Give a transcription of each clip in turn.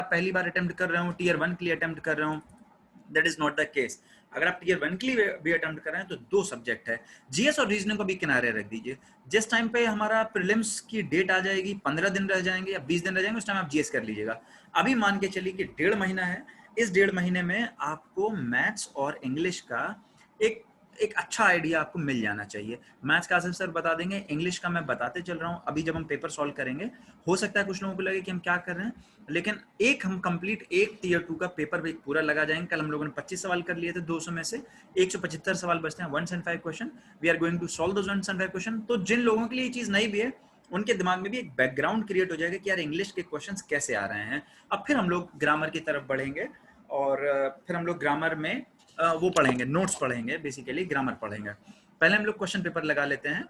पहली बार अटेम्प्ट कर रहे हो, टीयर 1 के लिए अटेम्प्ट कर रहे हो, that is not the case. अगर आप टीयर 1 के लिए भी अटेम्प्ट कर रहे हैं तो 2 सब्जेक्ट है, जीएस और रीजनिंग को भी किनारे रख दीजिए। जिस टाइम पे हमारा प्रीलिम्स की डेट आ जाएगी, 15 दिन रह जाएंगे या 20 दिन रह जाएंगे, उस टाइम आप जीएस कर लीजिएगा। अभी मान के चलिए कि 1.5 महीना है, इस 1.5 महीने में आपको मैथ्स और इंग्लिश का एक अच्छा आइडिया आपको मिल जाना चाहिए। मैथ्स का आसिफ सर बता देंगे, इंग्लिश का मैं बताते चल रहा हूँ। अभी जब हम पेपर सॉल्व करेंगे, हो सकता है कुछ लोगों को लगे कि हम क्या कर रहे हैं, लेकिन हम कंप्लीट एक टीयर 2 का पेपर भी पूरा लगा जाएंगे। कल हम लोगों ने 25 सवाल कर लिए थे 200 में से, 175 सवाल बचते हैं, 105 question. We are going to solve those 105 question. तो जिन लोगों के लिए ये चीज नहीं भी है, उनके दिमाग में भी एक बैकग्राउंड क्रिएट हो जाएगा कि यार इंग्लिश के क्वेश्चंस कैसे आ रहे हैं। अब फिर हम लोग ग्रामर की तरफ बढ़ेंगे और फिर हम लोग ग्रामर में वो पढ़ेंगे, नोट्स पढ़ेंगे, बेसिकली ग्रामर पढ़ेंगे। पहले हम लोग क्वेश्चन पेपर लगा लेते हैं।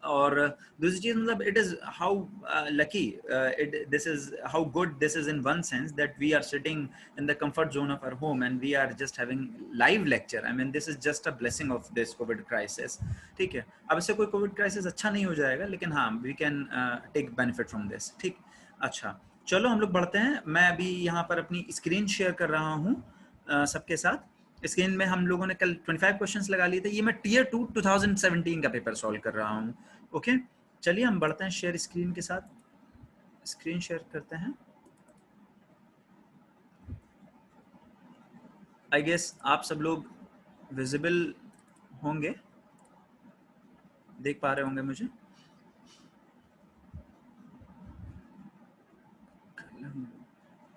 और दूसरी चीज मतलब it is how lucky this is how good this is in one sense that we are sitting in the comfort zone of our home and we are just having live lecture. I mean this is just a blessing of this covid crisis. ठीक है, अब इससे कोई Covid crisis अच्छा नहीं हो जाएगा, लेकिन हाँ we can take benefit from this. ठीक, अच्छा चलो हम लोग बढ़ते हैं। मैं अभी यहाँ पर अपनी स्क्रीन शेयर कर रहा हूँ सबके साथ। स्क्रीन में हम लोगों ने कल 25 क्वेश्चंस लगा लिए थे। ये मैं टीयर 2 2017 का पेपर सॉल्व कर रहा हूँ। ओके, चलिए हम बढ़ते हैं शेयर स्क्रीन के साथ। स्क्रीन शेयर करते हैं। आई गेस आप सब लोग विजिबल होंगे, देख पा रहे होंगे मुझे।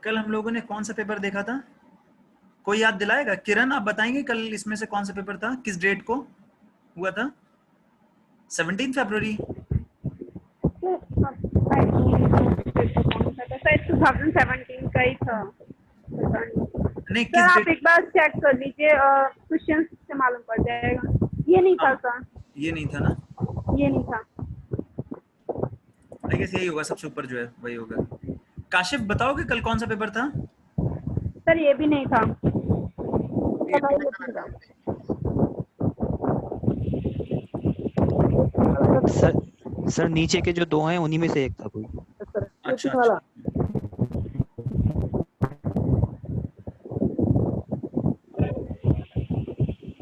कल हम लोगों ने कौन सा पेपर देखा था, कोई याद दिलाएगा? किरण आप बताएंगे कल इसमें से कौन सा पेपर था, किस डेट को हुआ था? 17 फरवरी। शायद 2017 का ही था। नहीं, सर किस आप डेट? एक बार चेक कर लीजिए, क्वेश्चन से मालूम पड़ जाएगा। ये नहीं था सर, ये नहीं था ना? ये नहीं था। आई गेस यही होगा, सबसे ऊपर जो है वही होगा। काशिफ बताओगे कल कौन सा पेपर था? सर ये भी नहीं था। सर नीचे के जो 2 हैं उन्हीं में से एक था कोई। अच्छा अच्छा,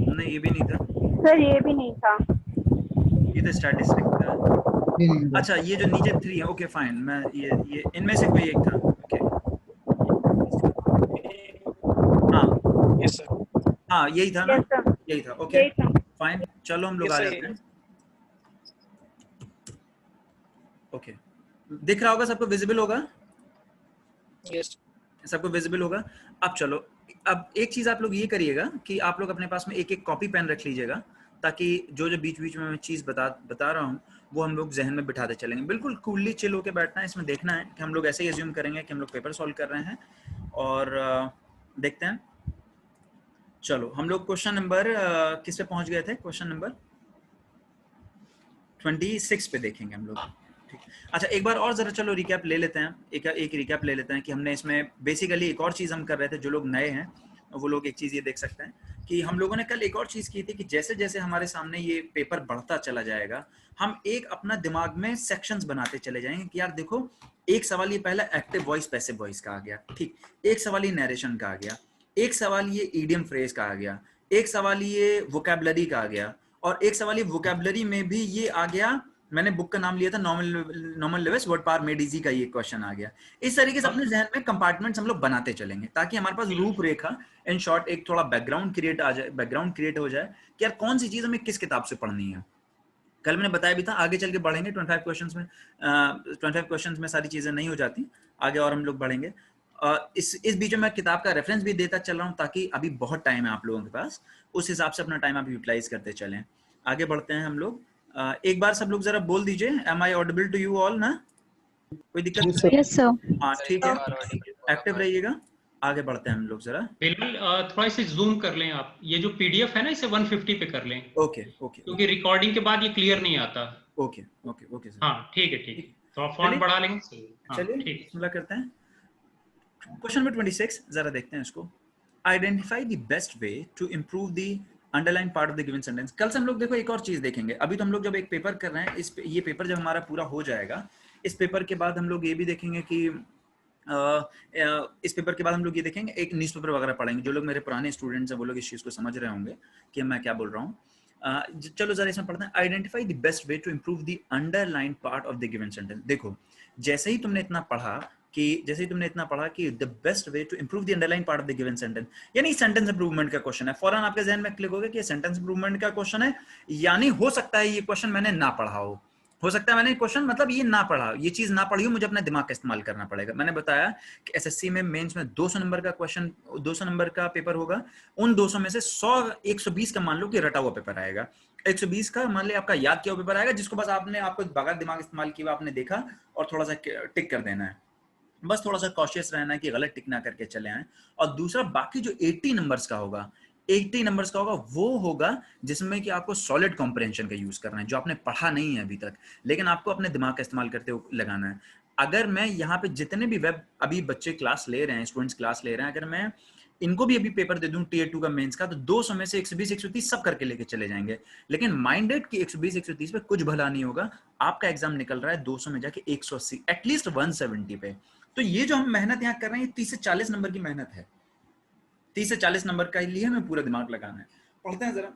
नहीं ये भी नहीं था। सर ये भी नहीं था। ये तो स्टैटिस्टिक्स था। अच्छा, ये जो नीचे 3 है, ओके फाइन, मैं ये इनमें से कोई एक था। ओके, हाँ यस सर, हाँ यही था ना? यस सर, यही था। ओके यही था। फाइन, चलो हम लोग यस आ सर, जाते हैं। ओके, दिख रहा होगा सबको, विजिबल होगा? यस सबको विजिबल होगा। अब चलो, अब एक चीज आप लोग ये करिएगा कि आप लोग अपने पास में एक एक कॉपी पेन रख लीजिएगा, ताकि जो जो बीच बीच में मैं चीज बता रहा हूँ वो हम लोग जहन में बिठाते चलेंगे। बिल्कुल कूलली चिल होकर बैठना है, इसमें देखना है कि हम लोग ऐसे ही एज्यूम करेंगे कि हम लोग पेपर सॉल्व कर रहे हैं। और देखते हैं। चलो हम लोग क्वेश्चन नंबर किस पे पहुंच गए थे? क्वेश्चन नंबर 26 पे देखेंगे हम लोग। ठीक, अच्छा एक बार और जरा चलो रिकैप ले लेते हैं, एक रिकैप ले लेते हैं कि हमने इसमें बेसिकली एक और चीज़ हम कर रहे थे। जो लोग नए हैं वो लोग एक चीज़ ये देख सकते हैं कि हम लोगों ने कल एक और चीज़ की थी कि जैसे जैसे हमारे सामने ये पेपर बढ़ता चला जाएगा, हम एक अपना दिमाग में सेक्शंस बनाते चले जाएंगे कि यार देखो, एक सवाल ये पहला एक्टिव वॉइस पैसिव वॉइस का आ गया, ठीक, एक सवाल ये नरेशन का आ गया, एक सवाल ये ईडियम फ्रेज का आ गया, एक सवाल ये वोकैबुलरी का आ गया, और एक सवाल ये वोकैबुलरी में भी ये आ गया। मैंने बुक का नाम लिया था Norman Lewis word power made easy का, ये क्वेश्चन आ गया। इस तरीके से अपने जहन में कंपार्टमेंट्स हम लोग बनाते चलेंगे, ताकि हमारे पास रूपरेखा, इन शॉर्ट एक थोड़ा बैकग्राउंड क्रिएट हो जाए कि यार कौन सी चीज हमें किस किताब से पढ़नी है। कल मैंने बताया भी था, आगे चल के बढ़ेंगे 25 क्वेश्चंस में। 25 क्वेश्चंस में सारी चीजें नहीं हो जाती, आगे और हम लोग बढ़ेंगे। इस बीच में मैं किताब का रेफरेंस भी देता चल रहा हूँ, ताकि अभी बहुत टाइम है आप लोगों के पास, उस हिसाब से अपना टाइम आप यूटिलाइज करते चलें। आगे बढ़ते हैं हम लोग। एक बार सब लोग जरा बोल दीजिए, am I audible to you all ना? कोई दिक्कत नहीं? Yes sir. हाँ ठीक है, एक्टिव रहिएगा। आगे बढ़ते हैं हम लोग जरा। बिल्कुल, थोड़ा इसे जूम कर लें आप। ये जो पीडीएफ है ना, इसे 150 पे कर लें, ओके ओके क्योंकि रिकॉर्डिंग के बाद ये क्लियर नहीं आता। Okay okay okay sir. हाँ ठीक है, ठीक है, थोड़ा फॉन्ट बढ़ा लेंगे। हाँ चलिए ठीक है। बिस्मिल्लाह करते हैं। क्वेश्चन नंबर 26 जरा देखते हैं इसको। Identify the best way to improve the underline part of the given sentence. कल से हम लोग देखो एक और चीज देखेंगे। अभी तो हम लोग जब एक पेपर कर रहे हैं, ये पेपर जब हमारा पूरा हो जाएगा, इस पेपर के बाद हम लोग ये भी देखेंगे कि इस पेपर के बाद हम लोग ये देखेंगे, एक न्यूज़पेपर वगैरह पढ़ेंगे। जो लोग मेरे पुराने स्टूडेंट्स हैं वो लोग इस चीज़ को समझ रहे होंगे कि मैं क्या बोल रहा हूँ। चलो जरा इसमें पढ़ते हैं। Identify the best way to improve the underline part of the given sentence. देखो जैसे ही तुमने इतना पढ़ा कि the best way to improve the underline part of the given sentence, यानी सेंटेंस इंप्रूवमेंट का क्वेश्चन है, फौरन आपके जहन में क्लिक होगा कि ये सेंटेंस इंप्रूवमेंट का क्वेश्चन है, यानी हो सकता है ये क्वेश्चन मैंने ना पढ़ा हो सकता है मैंने क्वेश्चन मतलब ये ना पढ़ा, ये चीज ना पढ़ी हो, मुझे अपने दिमाग का इस्तेमाल करना पड़ेगा। मैंने बताया कि एसएससी में मेंस में 200 नंबर का क्वेश्चन, 200 नंबर का पेपर होगा। उन 200 में से 100 120 का मान लो कि रटा हुआ पेपर आएगा, 120 का मान लिया आपका याद किया हुआ पेपर आएगा, जिसको बस आपको बगैर दिमाग इस्तेमाल किया आपने देखा और थोड़ा सा टिक कर देना है। बस थोड़ा सा कॉशियस रहना है कि गलत टिक ना करके चले आए। और दूसरा बाकी जो 80 नंबर्स का होगा, 80 नंबर्स का होगा, वो होगा जिसमें कि आपको सॉलिड कॉम्प्रिहेंशन का यूज करना है, जो आपने पढ़ा नहीं है अभी तक, लेकिन आपको अपने दिमाग का इस्तेमाल करते हुए लगाना है। अगर मैं यहाँ पे जितने भी वेब अभी बच्चे क्लास ले रहे हैं, स्टूडेंट्स क्लास ले रहे हैं, अगर मैं इनको भी अभी पेपर दे दूं टीयर 2 का मेंस का, तो 200 में से 120 130 सब करके लेके चले जाएंगे। लेकिन माइंडेड कि 120 130 पे कुछ भला नहीं होगा। आपका एग्जाम निकल रहा है 200 में जाके 180, एटलीस्ट 170 पे। तो ये जो हम मेहनत यहाँ कर रहे हैं, 30 से 40 नंबर की मेहनत है। 30 से 40 नंबर का लिए हमें पूरा दिमाग लगाना है। पढ़ते हैं जरा।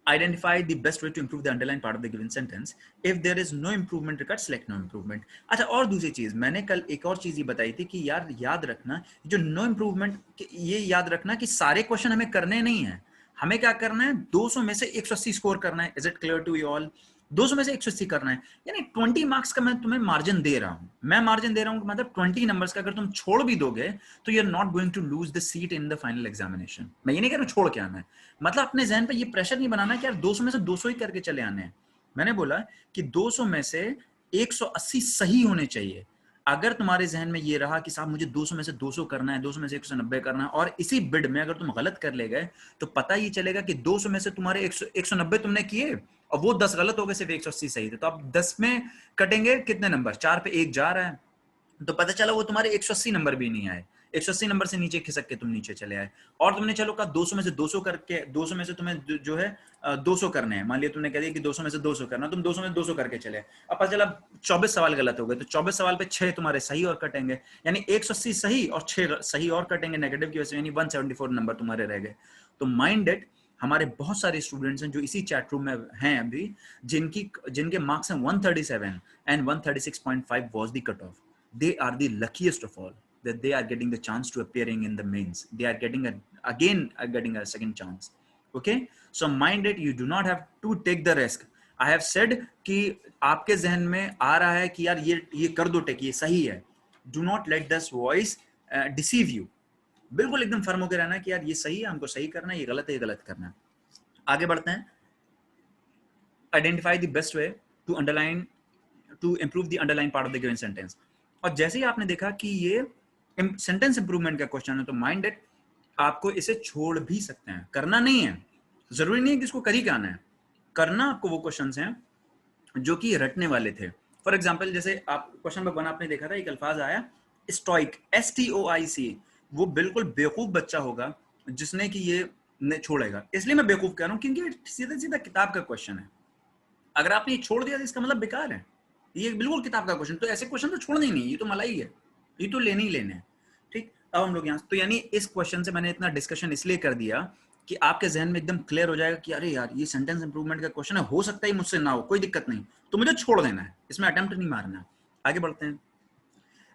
Identify the best way to improve the underlying part of the given sentence. If there is no improvement required, select no improvement. अच्छा, और दूसरी चीज मैंने कल एक और चीज ये बताई थी कि यार याद रखना जो नो इम्प्रूवमेंट, ये याद रखना कि सारे क्वेश्चन हमें करने नहीं है। हमें क्या करना है, 200 में से 180 स्कोर करना है। Is it clear to you all? 200 में से 180 करना है, यानी 20 मार्क्स का मैं तुम्हें मार्जिन दे रहा हूं। मैं मार्जिन दे रहा हूं मतलब 20 नंबर्स का अगर तुम छोड़ भी दोगे तो you are not going to lose the seat in the final examination. मैं ये नहीं कह रहा हूं छोड़ के आना है, मतलब अपने जहन पे ये प्रेशर नहीं बनाना कि यार 200 में से 200 ही करके चले आने हैं। मैंने बोला कि 200 में से 180 सही होने चाहिए। अगर तुम्हारे जहन में ये रहा कि साहब मुझे 200 में से 200 करना है, 200 में से 190 करना है, और इसी बिड में अगर तुम गलत कर ले गए तो पता ही चलेगा कि 200 में से तुम्हारे 190 तुमने किए और वो 10 गलत हो गए, सिर्फ 180 सही थे। तो आप 10 में कटेंगे कितने नंबर, 4 पे 1 जा रहा है, तो पता चला वो तुम्हारे 180 नंबर भी नहीं आए। 180 नंबर से नीचे खिसक के तुम नीचे चले आए। और तुमने चलो कहा 200 में से 200 करके, 200 में से तुम्हें जो है 200 करने हैं, मान लिया तुमने कह दिया कि 200 में से 200 करना, तुम 200 में 200 करके चले। अब पता चला 24 सवाल गलत हो गए, तो 24 सवाल पे 6 तुम्हारे सही और कटेंगे, यानी 180 सही और 6 सही और कटेंगे नेगेटिव की वजह से, यानी 174 नंबर तुम्हारे रह गए। तो माइंड इट, हमारे बहुत सारे स्टूडेंट्स हैं जो इसी चैट रूम में हैं अभी, जिनके मार्क्स हैं 137 and 136.5 was the cut off. They are the luckiest of all that they are getting the chance to appearing in the mains. They are getting getting a second chance. Okay, so mind it, you do not have to take the risk. I have said कि आपके जहन में आ रहा है कि यार ये कर दो टेक, ये सही है। Do not let this voice deceive you. बिल्कुल एकदम फर्म होकर रहना कि यार ये सही है, हमको सही करना है, ये गलत है, ये गलत करना है। आगे बढ़ते हैं। Identify the best way to improve the underlying part of the given sentence. और जैसे ही आपने देखा कि ये सेंटेंस इंप्रूवमेंट का क्वेश्चन है, तो माइंड इट, आपको इसे छोड़ भी सकते हैं, करना नहीं है, जरूरी नहीं है कि इसको कर ही करना है। करना आपको वो क्वेश्चंस हैं जो कि रटने वाले थे। फॉर एग्जांपल जैसे आप क्वेश्चन नंबर 1 आपने देखा था, एक अल्फाज आया स्टोइक, STOIC, वो बिल्कुल बेवकूफ बच्चा होगा जिसने कि ये छोड़ेगा। इसलिए मैं बेवकूफ कह रहा हूं क्योंकि सीधा सीधा किताब का क्वेश्चन है। अगर आपने ये छोड़ दिया तो इसका मतलब बेकार है, ये बिल्कुल किताब का क्वेश्चन। तो ऐसे क्वेश्चन तो छोड़ने ही नहीं, ये तो मलाई है, ये तो लेने ही लेने हैं। ठीक, अब हम लोग यहाँ, तो यानी इस क्वेश्चन से मैंने इतना डिस्कशन इसलिए कर दिया कि आपके जहन में एकदम क्लियर हो जाएगा कि अरे यार ये सेंटेंस इंप्रूवमेंट का क्वेश्चन है, हो सकता है मुझसे ना हो, कोई दिक्कत नहीं, तो मुझे छोड़ देना है, इसमें अटेम्प्ट नहीं मारना है। आगे बढ़ते हैं।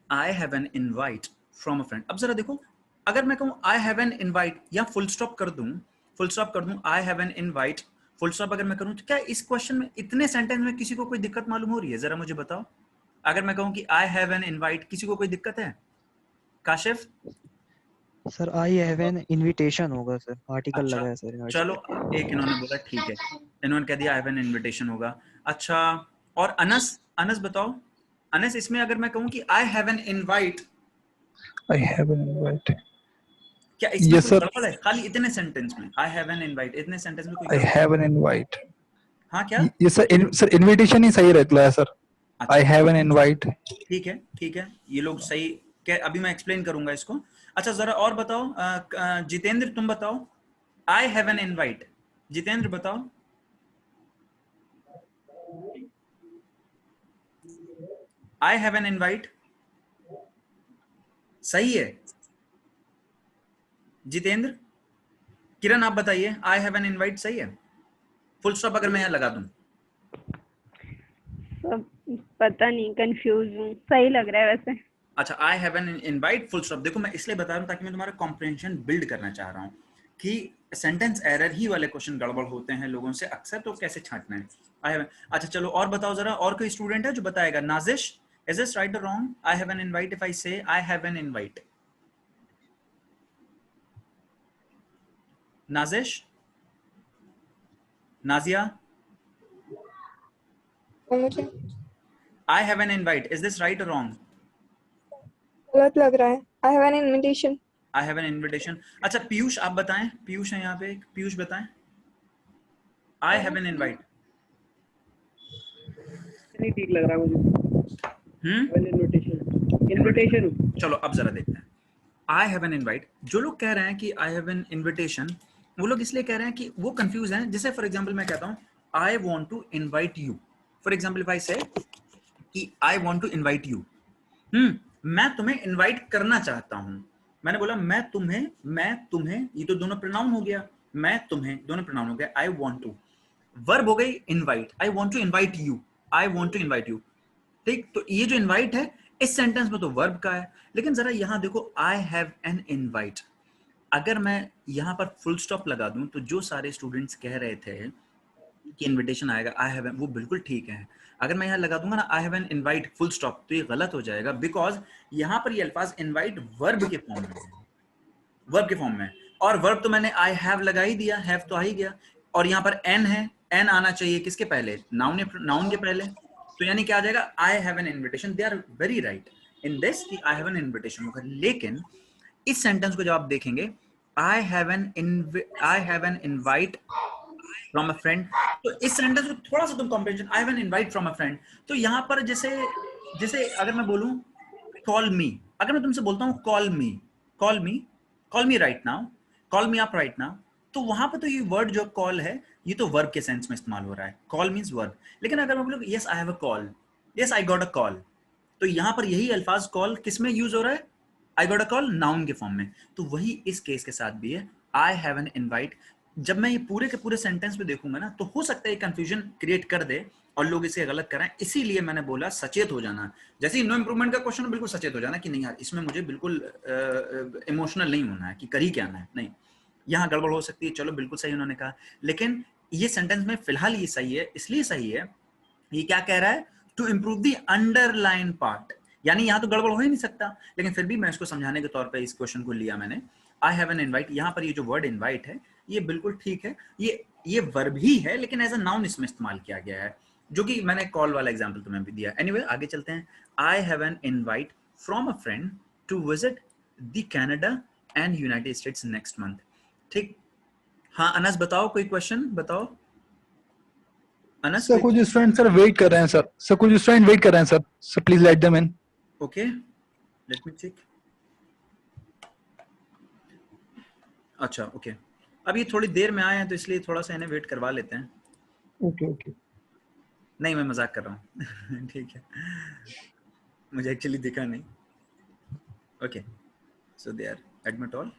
I have an invite from a friend. अब जरा देखो, अगर मैं कहूँ आई हैव एन इनवाइट या फुल स्टॉप कर दूं, आई have an invite full stop अगर मैं करूं, तो क्या इस क्वेश्चन में, इतने सेंटेंस में किसी को कोई दिक्कत मालूम हो रही है? जरा मुझे बताओ। अगर मैं कहूं कि आई हैव एन इनवाइट, किसी को कोई दिक्कत है? Kashif? Sir I have an invitation होगा सर, आर्टिकल अच्छा, लगा है सर। चलो एक इन्होंने बोला, ठीक है, इन्होंने कह दिया आई हैव एन इनविटेशन होगा। अच्छा, और अनस बताओ। अनस, इसमें अगर मैं कहूं कि I have an invite, I have an invite. क्या इसमें Yes, कोई sir. गड़बड़ है? खाली इतने सेंटेंस में आई हैव एन इनवाइट, इतने सेंटेंस में कोई I गड़बड़? have an invite. हाँ क्या? Yes, sir. Sir, invitation ही सही रहता है, sir. अच्छा, I have an invite. ठीक है, ये लोग सही क्या, अभी मैं एक्सप्लेन करूंगा इसको। अच्छा, जरा और बताओ, जितेंद्र तुम बताओ, I have an invite. Jitendra बताओ। I have an invite. सही है। जितेंद्र, किरण आप बताइए, आई हैव एन इनवाइट सही है? फुल स्टॉप अगर मैं यहाँ लगा दूं? सब पता नहीं, कंफ्यूज हूँ, सही लग रहा है वैसे। अच्छा, आई have an invite full stop. देखो मैं इसलिए बता रहा हूँ ताकि मैं तुम्हारा कॉम्प्रिहेंशन बिल्ड करना चाह रहा हूँ कि सेंटेंस एरर ही वाले क्वेश्चन गड़बड़ होते हैं लोगों से अक्सर, तो कैसे छांटना है। आई हैव, अच्छा चलो और बताओ जरा, और कोई स्टूडेंट है जो बताएगा? नाजिश, इज दिस राइट और wrong? I have an invite, if I say I have an invite. Nazish, Nazia, मुझे I have an invite, is this right और रॉन्ग? गलत लग रहा है। I have an invitation. I have an invitation. अच्छा पीयूष आप बताएं, पीयूष है यहाँ पे, पीयूष बताएं। आई हैव एन इनवाइट। नहीं ठीक लग रहा है मुझे। इनविटेशन। चलो अब जरा देखते हैं। आई हैव एन इनवाइट, जो लोग कह रहे हैं कि आई हैव एन इनविटेशन, वो लोग इसलिए कह रहे हैं कि वो कंफ्यूज हैं। जैसे फॉर एग्जांपल मैं कहता हूँ I want to invite you, for example if I say कि I want to invite you, मैं तुम्हें इनवाइट करना चाहता हूं। मैंने बोला मैं तुम्हें, ये तो दोनों प्रोनाउन हो गया, मैं तुम्हें, दोनों प्रोनाउन हो गया। आई वांट टू, वर्ब हो गई invite, I want to invite you, I want to invite you. ठीक, तो ये जो इनवाइट है इस सेंटेंस में तो वर्ब का है, लेकिन जरा यहां देखो आई हैव एन इनवाइट। अगर मैं यहां पर फुल स्टॉप लगा दूं तो जो सारे स्टूडेंट्स कह रहे थे कि इनविटेशन आएगा आई हैव, वो बिल्कुल ठीक है। अगर मैं यहाँ लगा दूंगा ना आई have an invite full stop, तो ये गलत हो जाएगा, बिकॉज यहाँ पर ये अल्फाज इनवाइट वर्ब के फॉर्म में है, वर्ब के फॉर्म में। और वर्ब तो मैंने आई हैव लगा ही दिया, हैव तो आ ही गया, और यहाँ पर एन है, एन आना चाहिए किसके पहले? नाउन के पहले। तो यानी क्या आ जाएगा? I have an invitation. They are very right in this कि आई हैव एन इन्विटेशन होगा। लेकिन इस सेंटेंस को जब आप देखेंगे आई have an invite from a friend, तो इस सेंटेंस को थोड़ा सा तुम comprehension, I have an invite from a friend, तो यहाँ पर जैसे अगर मैं बोलूं कॉल मी, अगर मैं तुमसे बोलता हूँ कॉल मी right now, call me up right now, तो वहां पर तो ये वर्ड जो कॉल है ये तो वर्ब के सेंस में इस्तेमाल हो रहा है, कॉल मींस वर्ब। लेकिन अगर मैं बोलूं yes I have a call, yes I got a call, तो यहाँ पर यही अल्फाज कॉल किस में यूज हो रहा है? I got a call, noun के फॉर्म में। तो वही इस केस के साथ भी है, आई हैव एन इनवाइट। जब मैं ये पूरे के पूरे सेंटेंस में देखूंगा ना, तो हो सकता है कंफ्यूजन क्रिएट कर दे और लोग इसे गलत कराएं। इसीलिए मैंने बोला सचेत हो जाना। जैसे ही नो इंप्रूवमेंट का क्वेश्चन, बिल्कुल सचेत हो जाना कि नहीं यार इसमें मुझे बिल्कुल इमोशनल नहीं होना है कि कर ही क्या आना है, नहीं, यहाँ गड़बड़ हो सकती है। चलो बिल्कुल सही उन्होंने कहा, लेकिन ये सेंटेंस में फिलहाल ये सही है। इसलिए सही है, ये क्या कह रहा है? To improve the underline part, यानी यहाँ तो गड़बड़ हो ही नहीं सकता, लेकिन फिर भी मैं इसको समझाने के तौर पे इस क्वेश्चन को लिया मैंने। आई हैव एन इनवाइट, यहाँ पर ये जो वर्ड इनवाइट है ये बिल्कुल ठीक है, ये वर्ब ही है, लेकिन एज अ नाउन इसमें इस्तेमाल किया गया है, जो कि मैंने कॉल वाला एग्जांपल तुम्हें भी दिया। एनीवे आगे चलते हैं। I have an invite from a friend to visit the Canada and United States next month. ठीक, हाँ अनस बताओ, कोई क्वेश्चन बताओ अनस। सर कुछ स्टूडेंट सर वेट कर रहे हैं सर कुछ स्टूडेंट वेट कर रहे हैं sir please let them in. Okay let me check. अच्छा ओके, अब ये थोड़ी देर में आए हैं तो इसलिए थोड़ा सा इन्हें वेट करवा लेते हैं। ओके नहीं मैं मजाक कर रहा हूँ ठीक है, मुझे एक्चुअली दिखा नहीं। Okay so they are admit all,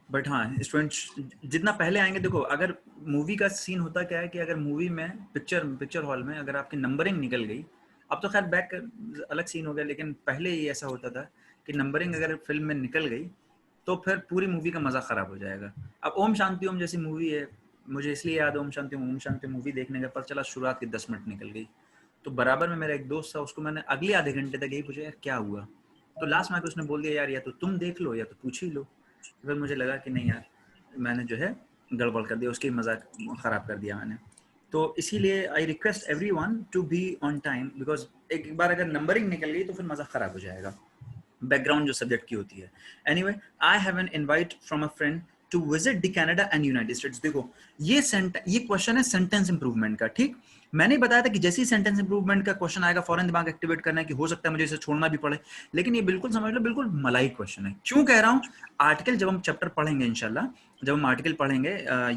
but हाँ स्टूडेंट्स जितना पहले आएंगे, देखो अगर मूवी का सीन होता क्या है कि अगर मूवी में पिक्चर हॉल में अगर आपकी नंबरिंग निकल गई, अब तो खैर बैक अलग सीन हो गया, लेकिन पहले ही ऐसा होता था कि नंबरिंग अगर फिल्म में निकल गई तो फिर पूरी मूवी का मजा खराब हो जाएगा। अब ओम शांति ओम जैसी मूवी है, मुझे इसलिए याद ओम शांति मूवी देखने का पता चला शुरुआत की 10 मिनट निकल गई, तो बराबर में मेरा एक दोस्त था, उसको मैंने अगले आधे घंटे तक यही पूछा यार क्या हुआ, तो लास्ट में उसने बोल दिया यार या तो तुम देख लो या तो पूछ ही लो। फिर मुझे लगा कि नहीं यार मैंने जो है गड़बड़ कर दिया, उसकी मजाक खराब कर दिया मैंने। तो इसीलिए I request everyone to be on time, because एक बार अगर नंबरिंग निकल गई तो फिर मजा खराब हो जाएगा, बैकग्राउंड जो सब्जेक्ट की होती है। Anyway I have an invite from a friend to visit the Canada and United States. देखो ये क्वेश्चन है सेंटेंस इंप्रूवमेंट का, ठीक। मैंने बताया था कि जैसे ही सेंटेंस इंप्रूवमेंट का क्वेश्चन आएगा फौरन दिमाग एक्टिवेट करना है कि हो सकता है मुझे इसे छोड़ना भी पड़े, लेकिन ये बिल्कुल समझ लो बिल्कुल मलाई क्वेश्चन है। क्यों कह रहा हूँ, आर्टिकल जब हम चैप्टर पढ़ेंगे इंशाल्लाह, जब हम आर्टिकल पढ़ेंगे,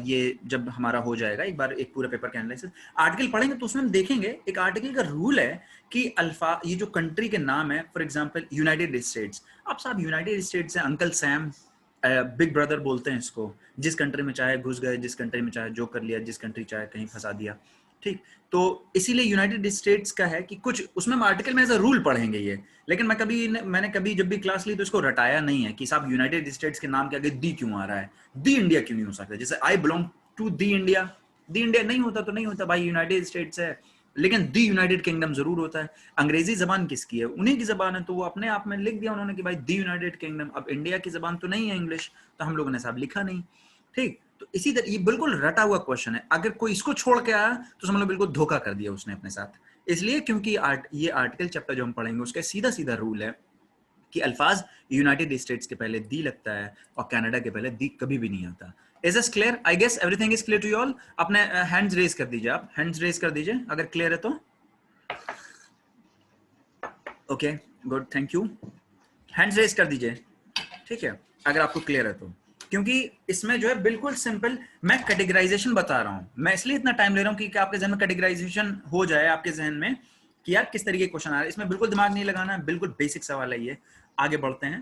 ये जब हमारा हो जाएगा एक बार एक पूरे पेपर का एनालिसिस, आर्टिकल पढ़ेंगे तो उसमें हम देखेंगे एक आर्टिकल का रूल है कि अल्फा ये जो कंट्री के नाम है, फॉर एग्जांपल यूनाइटेड स्टेट्स, अब साहब यूनाइटेड स्टेट्स है, अंकल सैम, बिग ब्रदर बोलते हैं इसको, जिस कंट्री में चाहे घुस गए, जिस कंट्री में चाहे जो कर लिया, जिस कंट्री चाहे कहीं फंसा दिया, ठीक। तो इसीलिए यूनाइटेड स्टेट्स का है कि कुछ उसमें हम आर्टिकल में एज अ रूल पढ़ेंगे ये, लेकिन मैंने कभी जब भी क्लास ली तो इसको रटाया नहीं है कि साहब यूनाइटेड स्टेट्स के नाम के आगे दी क्यों आ रहा है, दी इंडिया क्यों नहीं हो सकता, जैसे I belong to the India, the India नहीं होता तो नहीं होता भाई, यूनाइटेड स्टेट्स है, लेकिन दी यूनाइटेड किंगडम जरूर होता है। अंग्रेजी जबान किसकी है, उन्हीं की जबान है, तो वो अपने आप में लिख दिया उन्होंने कि भाई दी यूनाइटेड किंगडम, अब इंडिया की जबान तो नहीं है इंग्लिश, तो हम लोगों ने साहब लिखा नहीं, ठीक। तो इसी तरह ये बिल्कुल रटा हुआ क्वेश्चन है, अगर कोई इसको छोड़ के आया तो समझ लो बिल्कुल धोखा कर दिया उसने अपने साथ, इसलिए क्योंकि ये आर्टिकल चैप्टर जो हम पढ़ेंगे उसका सीधा सीधा रूल है कि अल्फाज यूनाइटेड स्टेट्स के पहले दी लगता है और कनाडा के पहले दी कभी भी नहीं आता। Is this clear? I guess everything is clear to you all. अपने हैंड्स रेज कर दीजिए, आप हैंड्स रेज कर दीजिए अगर क्लियर है तो। Okay good, thank you. Hands raise कर दीजिए, ठीक है, अगर आपको क्लियर है तो, क्योंकि इसमें जो है बिल्कुल सिंपल मैं कैटेगराइजेशन बता रहा हूं, मैं इसलिए इतना टाइम ले रहा हूं कि आपके जहन में कैटेगराइजेशन हो जाए, आपके जहन में कि यार किस तरीके के क्वेश्चन आ रहा है, इसमें बिल्कुल दिमाग नहीं लगाना है, बिल्कुल बेसिक सवाल है ये। आगे बढ़ते हैं,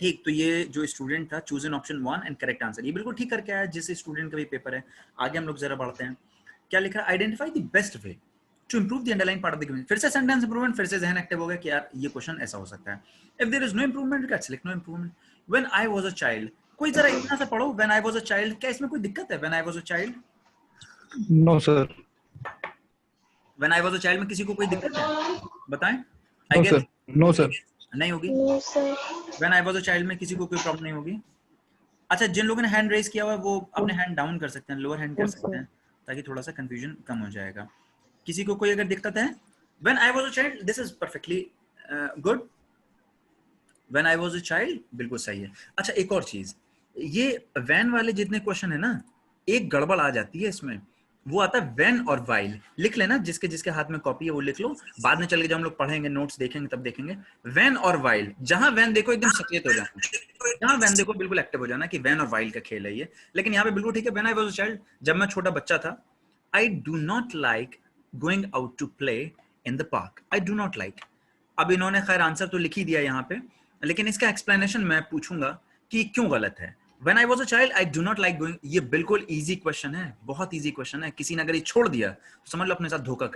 ठीक। तो ये जो स्टूडेंट था choose an option 1 and correct answer, ये बिल्कुल ठीक करके आया जिस स्टूडेंट का भी पेपर है। आगे हम लोग जरा बढ़ते हैं, क्या लिखा है, identify the best way to improve the underline part of the given. फिर से सेंटेंस इंप्रूवमेंट, फिर से जहन एक्टिव हो गया कि यार ये क्वेश्चन ऐसा हो सकता है। If there is no improvement, cat select no improvement. When I was a child, कोई जरा इतना सा पढ़ो, when I was a child, क्या इसमें कोई दिक्कत है? When I was a child, No, sir. When I was a child में किसी को कोई दिक्कत है? बताएं। No, I sir. Guess No, sir. नहीं होगी। No, sir. When I was a child में किसी को कोई प्रॉब्लम नहीं होगी। अच्छा, जिन लोगों ने हैंड रेज किया हुआ है वो अपने हैंड डाउन कर सकते हैं, लोअर हैंड कर सकते हैं, ताकि थोड़ा सा कंफ्यूजन कम हो जाएगा। किसी को कोई अगर दिक्कत है, when I was a child, this is perfectly good. When I was a child बिल्कुल सही है। अच्छा, एक और चीज, ये व्हेन वाले जितने क्वेश्चन है ना, एक गड़बड़ आ जाती है इसमें, वो आता है व्हेन और व्हाइल। लिख लेना, जिसके जिसके हाथ में कॉपी है वो लिख लो, बाद में चल के जब हम लोग पढ़ेंगे नोट्स देखेंगे तब देखेंगे। व्हेन और व्हाइल, जहां व्हेन देखो एकदम सचेत हो जाना, जहां व्हेन देखो बिल्कुल एक्टिव हो जाना कि व्हेन और व्हाइल का खेल है ये। लेकिन यहाँ पे बिल्कुल ठीक है, when I was a child, जब मैं छोटा बच्चा था, I do not like going out to play in the park, I do not like. अब इन्होंने खैर आंसर तो लिख ही दिया यहाँ पे, लेकिन इसका एक्सप्लेनेशन मैं पूछूंगा कि क्यों गलत है। When I was a child, I do not like going, ये बिल्कुल इजी क्वेश्चन है, बहुत इजी क्वेश्चन है। किसी ने अगर ये छोड़ दिया तो समझ लो अपने साथ धोखा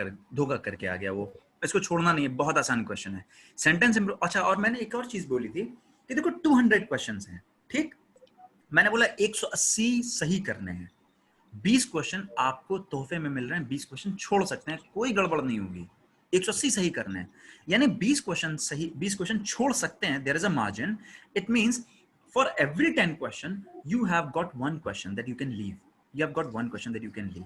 करके आ गया वो, इसको छोड़ना नहीं है, बहुत आसान क्वेश्चन है। Sentence improve. अच्छा, और मैंने एक और चीज बोली थी कि देखो 200 क्वेश्चंस हैं, ठीक। मैंने बोला 180 सही करने हैं, 20 क्वेश्चन आपको तोहफे में मिल रहे हैं, 20 क्वेश्चन छोड़ सकते हैं, कोई गड़बड़ नहीं होगी। 180 सही करने हैं, यानी 20 क्वेश्चन सही, 20 क्वेश्चन छोड़ सकते हैं, there is a margin. It means for every 10 question you have got one question that you can leave, you have got one question that you can leave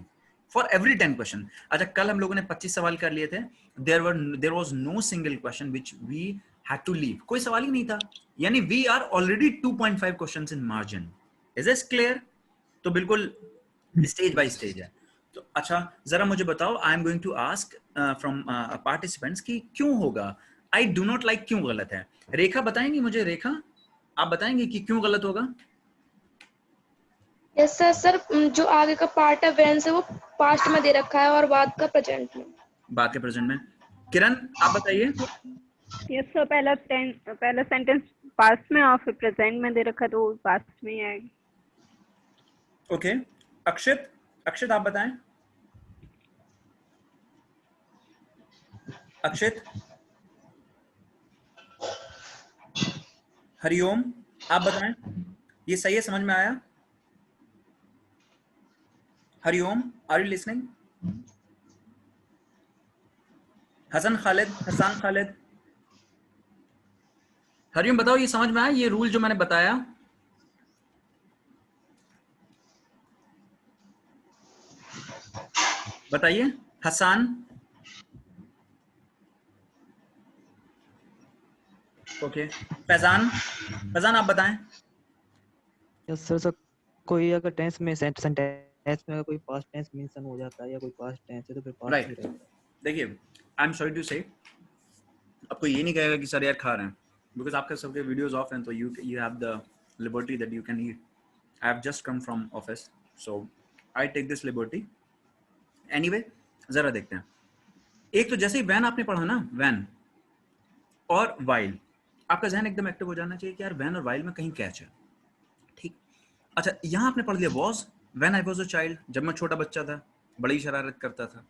for every 10 question. अच्छा, कल हम लोगों ने 25 सवाल कर लिए थे, there was no single question which we had to leave, कोई सवाल ही नहीं था, यानी we are already 2.5 questions in margin. is this clear? तो बिल्कुल स्टेज बाय स्टेज है। तो अच्छा, जरा मुझे बताओ, I am going to ask from participants कि क्यों होगा आई डू नॉट लाइक, क्यों गलत है? रेखा बताएंगी मुझे, रेखा आप बताएंगे कि क्यों गलत होगा? Yes sir. सर जो आगे का पार्ट है वेन से, वो पास्ट में दे रखा है और बाद का प्रेजेंट में। बाद के प्रेजेंट में। किरण आप बताइए। यस सर, पहला सेंटेंस पास्ट में और फिर प्रेजेंट में दे रखा है, तो पास्ट में ही आएगा। ओके, अक्षित आप बताएं। अक्षित, हरिओम आप बताएं, ये सही है, समझ में आया? Hariom, are you listening? Hasan Khalid, Hariom बताओ, ये समझ में आया ये रूल जो मैंने बताया? बताइए। हसन, ओके। फैजान आप बताएं। Yes sir. सर कोई अगर टेंस में सेंटेंस टेंस में अगर कोई पास्ट टेंस मेंशन हो जाता है या कोई पास्ट टेंस है तो फिर पास्ट ही राइट। रहेगा। देखिए आई एम सॉरी टू से, आपको ये नहीं कहेगा कि सर यार खा रहे हैं, बिकॉज आपके सबके वीडियोस ऑफ हैं, तो you have the liberty that you can eat. I have just come from office, so I take this liberty. Anyway, जरा देखते हैं। एक तो जैसे ही वैन आपने पढ़ा ना, वैन और वाइल, आपका जहन एकदम एक्टिव हो जाना चाहिए कि यार वैन और वाइल में कहीं कैच है। ठीक, अच्छा यहाँ आपने पढ़ लिया was, when I was a child, जब मैं छोटा बच्चा था बड़ी शरारत करता था।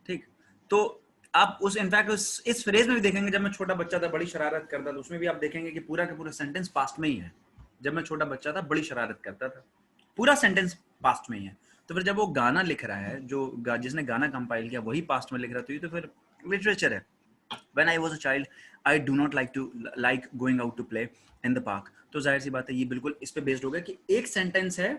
ठीक, तो आप उस इनफैक्ट इस फ्रेज में भी देखेंगे जब मैं छोटा बच्चा था बड़ी शरारत करता था, उसमें भी आप देखेंगे कि पूरा का पूरा सेंटेंस पास्ट में ही है। जब मैं छोटा बच्चा था बड़ी शरारत करता था, पूरा सेंटेंस पास्ट में ही है। तो फिर जब वो गाना लिख रहा है, जिसने गाना कंपाइल किया वही पास्ट में लिख रहा है, तो फिर लिटरेचर है। When I was a child, I do not like going out to play in the park. तो जाहिर सी बात है ये बिल्कुल इस पे बेस्ड हो गया कि एक सेंटेंस है,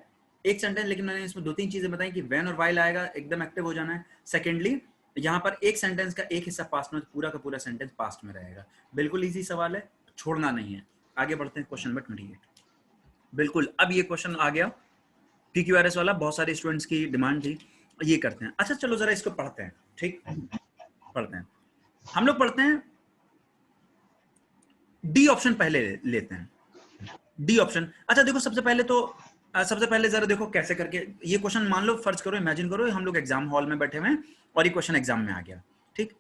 एक सेंटेंस, लेकिन मैंने इसमें 2-3 चीजें बताई कि when और while आएगा एकदम एक्टिव हो जाना है। सेकेंडली यहाँ पर एक सेंटेंस का एक हिस्सा पास्ट में, पूरा का पूरा सेंटेंस पास्ट में रहेगा। बिल्कुल इजी सवाल है, छोड़ना नहीं है। आगे बढ़ते हैं क्वेश्चन नंबर 28। बिल्कुल, अब ये क्वेश्चन आ गया PQRS वाला, बहुत सारे स्टूडेंट्स की डिमांड थी, ये करते हैं। अच्छा चलो जरा इसको पढ़ते हैं। ठीक, पढ़ते हैं। हम लोग पढ़ते हैं डी ऑप्शन पहले लेते हैं। डी ऑप्शन, अच्छा देखो सबसे पहले जरा देखो कैसे करके ये क्वेश्चन, मान लो फर्ज करो, इमेजिन करो हम लोग एग्जाम हॉल में बैठे हुए हैं और ये क्वेश्चन एग्जाम में आ गया। ठीक,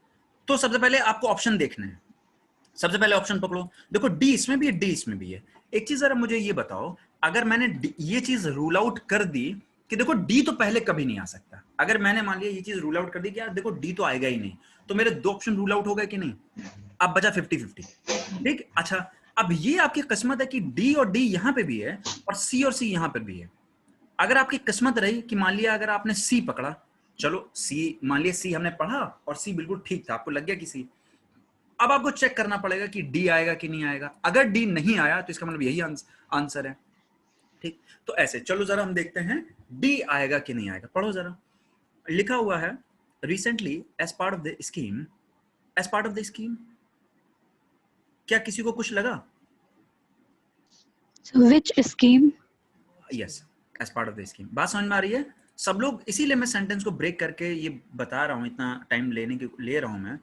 तो सबसे पहले आपको ऑप्शन देखने हैं। सबसे पहले ऑप्शन पकड़ो, देखो डी इसमें भी है, डी इसमें भी है। एक चीज जरा मुझे ये बताओ, अगर मैंने ये चीज रूल आउट कर दी कि देखो डी तो पहले कभी नहीं आ सकता, अगर मैंने मान लिया ये चीज रूल आउट कर दी कि यार देखो डी तो आएगा ही नहीं, तो मेरे 2 ऑप्शन रूल आउट हो गए कि नहीं? अब बचा 50-50। ठीक, अच्छा अब ये आपकी किस्मत है कि डी और डी यहां पे भी है और सी यहां पर भी है। अगर आपकी किस्मत रही कि मान लिया अगर आपने सी पकड़ा, चलो सी, मान लिया सी हमने पढ़ा और सी बिल्कुल ठीक था, आपको लग गया कि सी, अब आपको चेक करना पड़ेगा कि डी आएगा कि नहीं आएगा। अगर डी नहीं आया तो इसका मतलब यही आंसर है। ठीक, तो ऐसे चलो जरा हम देखते हैं डी आएगा कि नहीं आएगा। पढ़ो जरा, लिखा हुआ है recently as part of the scheme, as part of the scheme, क्या किसी को कुछ लगा? So which scheme? Yes, as part of the scheme. बात समझ में आ रही है सब लोग? इसीलिए मैं सेंटेंस को ब्रेक करके ये बता रहा हूं, इतना टाइम ले रहा हूं मैं,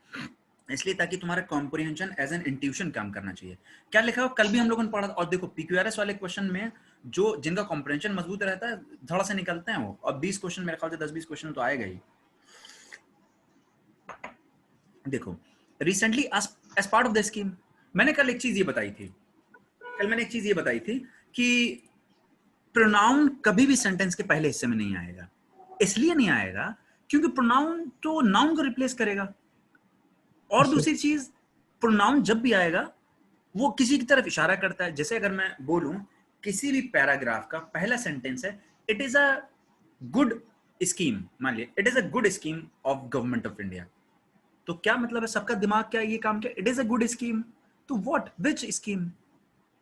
इसलिए ताकि तुम्हारा कॉम्प्रिहेंशन एज एन इंट्यूशन काम करना चाहिए। क्या लिखा हुआ कल भी हम लोगों ने पढ़ा, और देखो PQRS वाले क्वेश्चन में जो जिनका कॉम्प्रिहेंशन मजबूत रहता है धड़ से निकलते हैं वो, और 20 क्वेश्चन मेरे ख्याल से 10-20 क्वेश्चन तो आएगा ही। देखो recently as part of the scheme, मैंने कल एक चीज ये बताई थी कि प्रोनाउन कभी भी सेंटेंस के पहले हिस्से में नहीं आएगा। इसलिए नहीं आएगा क्योंकि प्रोनाउन तो नाउन को रिप्लेस करेगा, और दूसरी चीज प्रोनाउन जब भी आएगा वो किसी की तरफ इशारा करता है। जैसे अगर मैं बोलूं किसी भी पैराग्राफ का पहला सेंटेंस है it is a good scheme, मान लिया it is a good scheme of government of India, तो क्या मतलब है? सबका दिमाग क्या ये काम किया, it is a good scheme, तो व्हाट, विच स्कीम?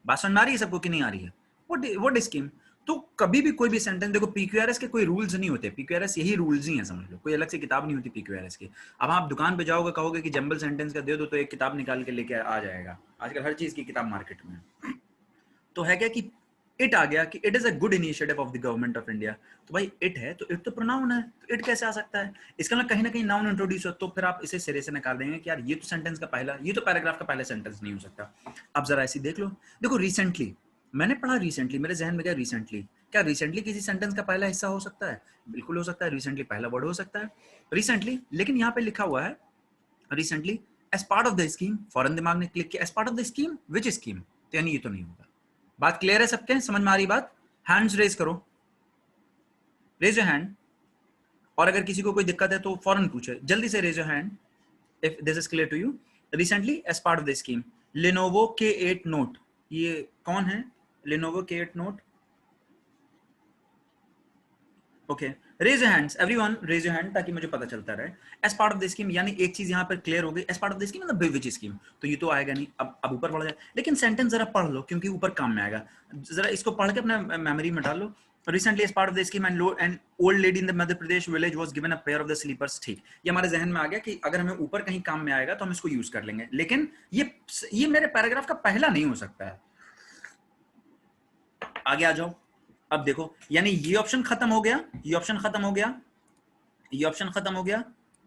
बात समझ आ रही है सबको कि नहीं आ रही है? What scheme? तो कभी भी कोई भी सेंटेंस, देखो PQRS के कोई रूल्स नहीं होते, PQRS यही रूल्स ही हैं, समझ लो, कोई अलग से किताब नहीं होती PQRS की। अब आप दुकान पे जाओगे कहोगे कि जंबल सेंटेंस का दे दो तो एक किताब निकाल के लेके आ जाएगा, आजकल हर चीज की किताब मार्केट में। तो है क्या कि इट आ गया कि it is a good initiative of the government of India, तो भाई इट है तो इट तो प्रोनाउन है, तो इट कैसे आ सकता है? इसका मतलब कहीं ना कहीं नाउन इंट्रोड्यूस हो, तो फिर आप इसे सिरे से निकाल देंगे कि यार ये तो सेंटेंस का पहला, ये तो पैराग्राफ का पहला सेंटेंस नहीं हो सकता। अब जरा ऐसे देख लो, देखो रिसेंटली मैंने पढ़ा, रिसेंटली मेरे जहन में क्या, रिसेंटली, क्या रिसेंटली किसी सेंटेंस का पहला हिस्सा हो सकता है? बिल्कुल हो सकता है, रिसेंटली पहला वर्ड हो सकता है रिसेंटली, लेकिन यहाँ पे लिखा हुआ है recently as part of the scheme, फौरन दिमाग ने क्लिक किया as part of the scheme, which scheme, तो यानी ये तो नहीं होगा। बात क्लियर है सबके, समझ में आ रही बात? हैंड्स रेज करो, रेज योर हैंड, और अगर किसी को कोई दिक्कत है तो फौरन पूछे, जल्दी से raise your hand if this is clear to you. Recently as part of the scheme, Lenovo K8 Note, ये कौन है? Lenovo K8 Note, okay, raise your hands everyone, raise your hand ताकि मुझे पता चलता रहे। As part of the scheme, यानी एक चीज यहाँ पर क्लियर हो गई, as part of the scheme मतलब विच स्कीम, तो ये तो आएगा नहीं। अब ऊपर पढ़ जाए, लेकिन सेंटेंस जरा पढ़ लो क्योंकि ऊपर काम में आएगा, जरा इसको पढ़ के अपना मेमोरी में डाल लो। Recently, as part of the scheme, an old lady in the Madhya Pradesh village was given a pair of the sleepers. ठीक, ये हमारे जहन में आ गया कि अगर हमें ऊपर कहीं काम में आएगा तो हम इसको यूज कर लेंगे, लेकिन ये मेरे पैराग्राफ का पहला नहीं हो सकता है। आगे आ जाओ, अब देखो, यानी ये ऑप्शन खत्म हो गया, ये ऑप्शन खत्म हो गया, ये ऑप्शन खत्म हो गया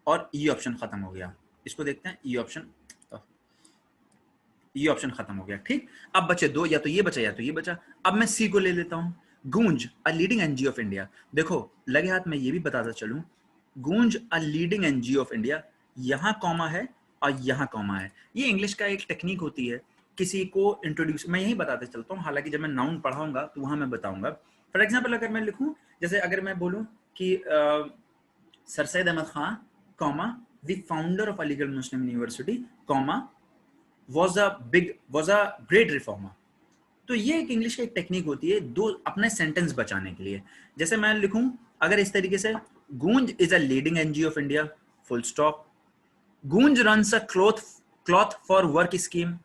और ये ऑप्शन खत्म हो गया। इसको देखते हैं, ये ऑप्शन खत्म हो गया। ठीक, अब बचे दो, या तो ये बचा या तो ये बचा। अब मैं सी को ले लेता हूं, गूंज अ लीडिंग एनजीओ ऑफ इंडिया। देखो लगे हाथ में ये भी बताता चलूं, गूंज अ लीडिंग एनजीओ ऑफ इंडिया, यहां कॉमा है और यहां कॉमा है। ये इंग्लिश का एक टेक्निक होती है किसी को इंट्रोड्यूस, मैं यही बताते चलता हूं, हालांकि जब मैं नाउन पढ़ाऊंगा तो वहां मैं बताऊंगा। फॉर एग्जाम्पल अगर मैं लिखूं, जैसे अगर मैं बोलूं कि sir Syed Ahmad Khan comma the founder of Aligarh Muslim university comma was a great reformer, तो ये एक इंग्लिश की एक टेक्निक होती है दो अपने सेंटेंस बचाने के लिए। जैसे मैं लिखूं अगर इस तरीके से, Goonj is a leading NGO of India, full stop, Goonj runs a cloth for work scheme,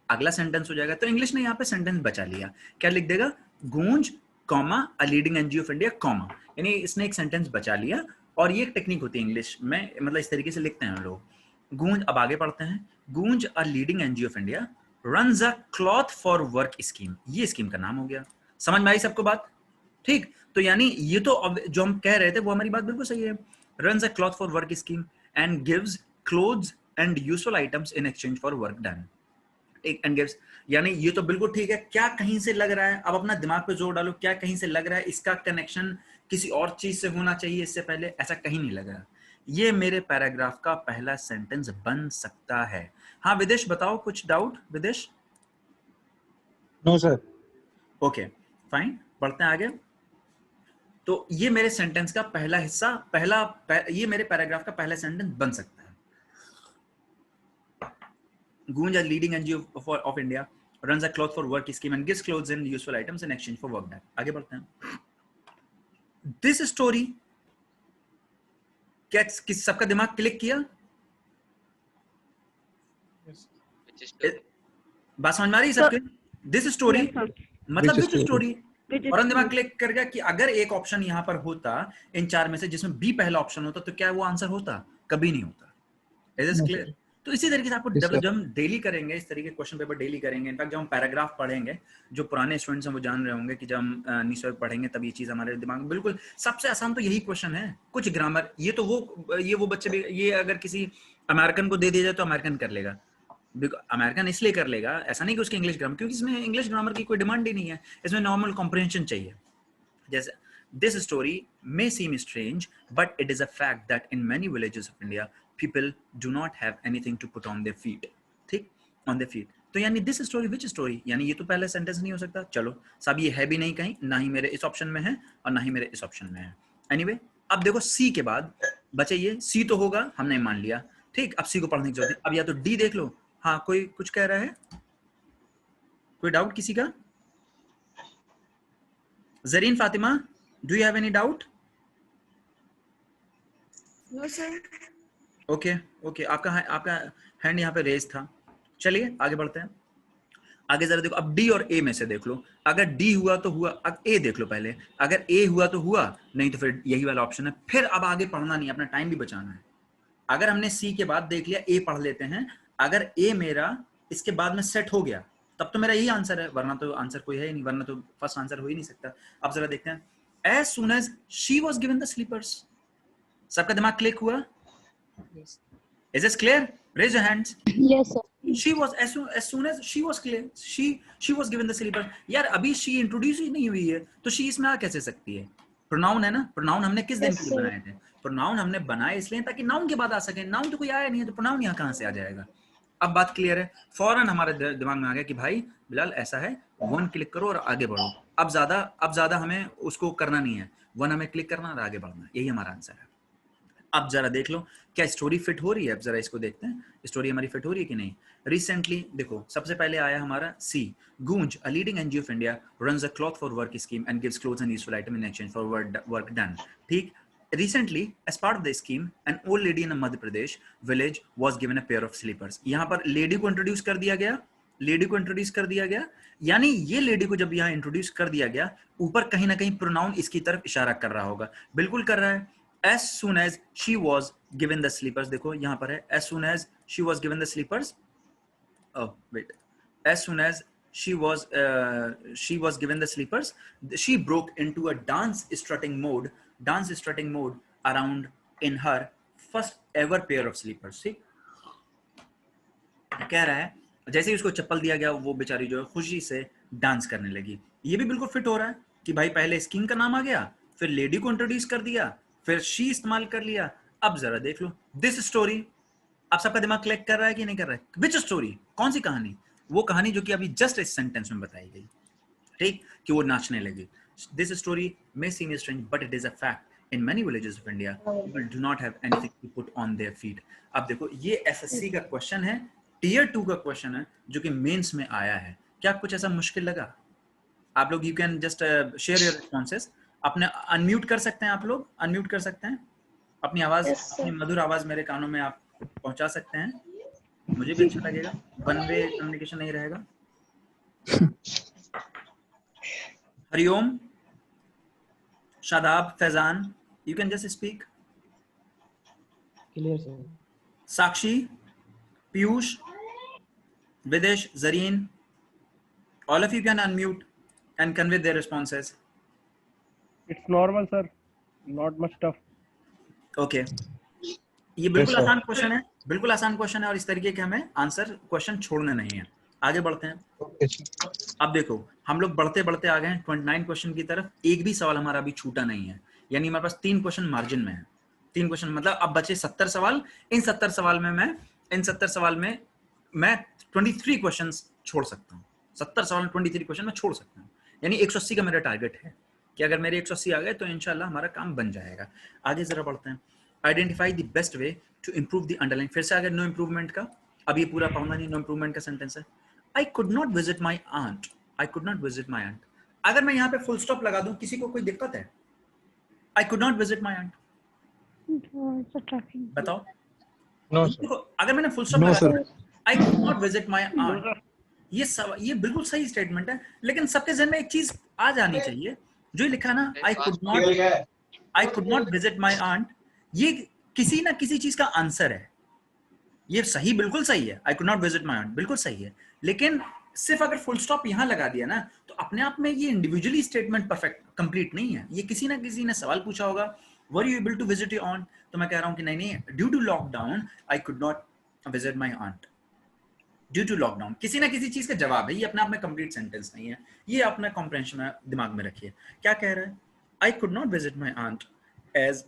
अगला सेंटेंस हो जाएगा। तो इंग्लिश ने यहाँ पे सेंटेंस बचा लिया, क्या लिख देगा, गूंज comma a leading NGO of India comma, यानी इसने एक सेंटेंस बचा लिया। और ये एक टेक्निक होती है इंग्लिश में, मतलब इस तरीके से लिखते हैं लोग। गूंज, अब आगे पढ़ते हैं, गूंज अ leading NGO of India runs a cloth for work scheme, ये स्कीम का नाम हो गया। समझ में आई सबको बात? ठीक, तो यानी ये तो जो हम कह रहे थे वो हमारी बात बिल्कुल सही है। Runs a cloth for work scheme and gives clothes and useful items in exchange for work done. And gives, यानी ये तो बिल्कुल ठीक है। क्या कहीं से लग रहा है, अब अपना दिमाग पे जोर डालो, क्या कहीं से लग रहा है इसका कनेक्शन किसी और चीज से होना चाहिए इससे पहले? ऐसा कहीं नहीं लग रहा। ये मेरे पैराग्राफ का पहला सेंटेंस बन सकता है। हाँ विदेश बताओ, कुछ डाउट विदेश? No sir. ओके फाइन, बढ़ते हैं आगे। तो ये मेरे सेंटेंस का पहला हिस्सा, ये मेरे पैराग्राफ का पहला सेंटेंस बन सकता है। गूंज अ leading NGO of India runs a cloth for work scheme and gives clothes and useful items in exchange for work done। आगे बढ़ते हैं। This story, क्या किस सबका दिमाग क्लिक किया? बात समझ में आ रही है सबके? दिस स्टोरी मतलब विच स्टोरी, और दिमाग क्लिक कर गया कि अगर एक ऑप्शन यहाँ पर होता इन चार में से जिसमें बी पहला ऑप्शन होता तो क्या वो आंसर होता? कभी नहीं होता। Is it clear? तो इसी तरीके से आपको जब हम डेली करेंगे, इस तरीके के क्वेश्चन पेपर डेली करेंगे, इनफैक्ट जब हम पैराग्राफ पढ़ेंगे, जो पुराने स्टूडेंट्स हैं वो जान रहे होंगे कि जब हम न्यूज़पेपर पढ़ेंगे तब ये चीज हमारे दिमाग में, बिल्कुल सबसे आसान तो यही क्वेश्चन है। कुछ ग्रामर, ये तो वो बच्चे भी, ये अगर किसी अमेरिकन को दे दिया जाए तो अमेरिकन कर लेगा। अमेरिकन इसलिए कर लेगा, ऐसा नहीं कि उसकी इंग्लिश ग्रामर, क्योंकि इसमें इंग्लिश ग्रामर की कोई डिमांड ही नहीं है, इसमें नॉर्मल कॉम्प्रिहेंशन चाहिए। जैसे this story may seem strange but it is a fact that in many villages of India people do not have anything to put on their feet। ठीक, on their feet। तो यानी this story which story, यानी ये तो पहला sentence नहीं हो सकता। चलो सब ये है भी नहीं कहीं, ना ही मेरे इस ऑप्शन में है और ना ही मेरे इस ऑप्शन में है। एनीवे अब देखो सी के बाद बचे ये, सी तो होगा हमने मान लिया। ठीक, अब सी को पढ़ने की जरूरत है। अब या तो डी देख लो। हाँ कोई कुछ कह रहा है? कोई डाउट किसी का? Zareen Fatima, do you have any doubt? No sir. Okay आपका हैंड यहाँ पे रेज था। चलिए आगे बढ़ते हैं। आगे जरा देखो, अब डी और ए में से देख लो। अगर डी हुआ तो हुआ, अब ए देख लो पहले। अगर ए हुआ तो हुआ, नहीं तो फिर यही वाला ऑप्शन है। फिर अब आगे पढ़ना नहीं, अपना टाइम भी बचाना है। अगर हमने सी के बाद देख लिया, ए पढ़ लेते हैं। अगर ए मेरा इसके बाद में सेट हो गया तब तो मेरा यही आंसर है, वरना तो आंसर कोई है ही नहीं, वरना तो फर्स्ट आंसर हो ही नहीं सकता। अब जरा देखते हैं, as soon as she was given the slippers, सबका दिमाग क्लिक हुआ? Is this clear? Raise your hands। Yes sir. She was as soon as she was clear, she was given the slippers। यार अभी she इंट्रोड्यूस ही नहीं हुई है तो she इसमें आ कैसे सकती है? प्रोनाउन है ना, प्रोनाउन हमने किस दिन के लिए बनाए थे? प्रोनाउन हमने बनाए इसलिए ताकि नाउन के बाद आ सके। नाउन तो कोई आया नहीं है तो प्रोनाउन यहाँ कहाँ से आ जाएगा? अब बात क्लियर है? फौरन हमारे दिमाग में आ गया कि भाई बिलाल ऐसा है, वन क्लिक करो और आगे बढ़ो। अब ज्यादा हमें उसको करना नहीं है, वन हमें क्लिक करना और आगे बढ़ना, यही हमारा आंसर है। अब जरा देख लो क्या स्टोरी फिट हो रही है। अब जरा इसको देखते हैं, स्टोरी हमारी फिट हो रही है कि नहीं। रिसेंटली देखो, सबसे पहले आया हमारा सी, गूंज अ leading NGO of India runs a cloth for work scheme and gives clothes and useful item in exchange for work done. ठीक, recently as part of the scheme an old lady in a Madhya Pradesh village was given a pair of slippers। यहाँ पर lady को introduce कर दिया गया, lady को introduce कर दिया गया, यानी ये लेडी को जब यहाँ इंट्रोड्यूस कर दिया गया, ऊपर कहीं ना कहीं प्रोनाउन इसकी तरफ इशारा कर रहा होगा। बिल्कुल कर रहा है। as soon as she was given the slippers, देखो यहाँ पर है as soon as she was given the slippers। oh wait, as soon as she was given the sleepers. She broke into a dance strutting mode around in her first ever pair of sleepers. See, कह रहा है जैसे ही उसको चप्पल दिया गया वो बेचारी जो है खुशी से डांस करने लगी. ये भी बिल्कुल फिट हो रहा है कि भाई पहले स्किन का नाम आ गया, फिर लेडी को इंट्रोड्यूस कर दिया, फिर शी इस्तेमाल कर लिया. अब जरा देख लो दिस स्टोरी. आप सबका दिमाग क्लिक कर रहा है कि नहीं कर रहा है? विच स्टोरी, कौन सी कहानी? वो कहानी जो कि अभी जस्ट इस सेंटेंस में बताई गई, ठीक, कि वो नाचने लगी. This story may seem strange but it is a fact. In many villages of India, people do not have anything to put on their feet. अब देखो ये एसएससी का क्वेश्चन है, टीयर 2 का क्वेश्चन है जो कि मेंस में आया है. क्या कुछ ऐसा मुश्किल लगा? आप लोग you can just share your responses. अपने अनम्यूट कर सकते हैं, आप लोग अनम्यूट कर सकते हैं अपनी आवाज. Yes, sir. अपनी मधुर आवाज मेरे कानों में आप पहुंचा सकते हैं. मुझे भी अच्छा लगेगा. वन वे कम्युनिकेशन नहीं रहेगा. Hariom, Shadab, Faizan, you can just speak. Clear, sir. Sakshi, Piyush, Videsh, Zareen, all of you can unmute and convey their responses. It's normal, sir. Not much tough. Okay. ये बिल्कुल sir. आसान क्वेश्चन है, बिल्कुल आसान question है और इस तरीके के हमें आंसर क्वेश्चन छोड़ने नहीं है. आगे बढ़ते हैं. Okay, sir. अब देखो हम लोग बढ़ते बढ़ते आ गए हैं 29 क्वेश्चन की तरफ. एक भी सवाल हमारा अभी छूटा नहीं है, यानी हमारे पास 3 क्वेश्चन मार्जिन में है. 3 क्वेश्चन मतलब अब बचे 70 सवाल. इन 70 सवाल में मैं 23 क्वेश्चंस छोड़ सकता हूँ. 70 सवाल में 23 क्वेश्चन मैं छोड़ सकता हूँ. यानी 180 का मेरा टारगेट है कि अगर मेरे 180 आ गए तो इंशाल्लाह हमारा काम बन जाएगा. आगे जरा बढ़ते हैं. Identify the best way to improve the underline. फिर से अगर नो इंप्रूवमेंट का, अब ये पूरा पढ़ना नहीं, नो इंप्रूवमेंट का सेंटेंस है. I could not visit my aunt. I could not visit my aunt. अगर मैं यहाँ पे फुल स्टॉप लगा दूं, किसी को कोई दिक्कत है? I could not visit my aunt. बताओ. No, sir. अगर मैंने फुल स्टॉप No, लगा sir. दिया, I could not visit my aunt. ये बिल्कुल सही स्टेटमेंट है, लेकिन सबके जहन में एक चीज आ जानी चाहिए. जो लिखा है ना, I could not visit my aunt, ये किसी ना किसी चीज का आंसर है. ये सही, बिल्कुल सही है. I could not visit my aunt बिल्कुल सही है, लेकिन सिर्फ अगर फुल स्टॉप यहाँ लगा दिया ना तो अपने आप में ये इंडिविजुअली स्टेटमेंट परफेक्ट कंप्लीट नहीं है. ये किसी ना किसी ने सवाल पूछा होगा, were you able to visit your aunt? तो मैं कह रहा हूँ कि नहीं, due to lockdown I could not visit my aunt. Due to lockdown किसी ना किसी चीज का जवाब है. ये अपने आप में कंप्लीट सेंटेंस नहीं है. ये अपना कॉम्प्रेंशन में दिमाग में रखिए. क्या कह रहा है? I could not visit my aunt as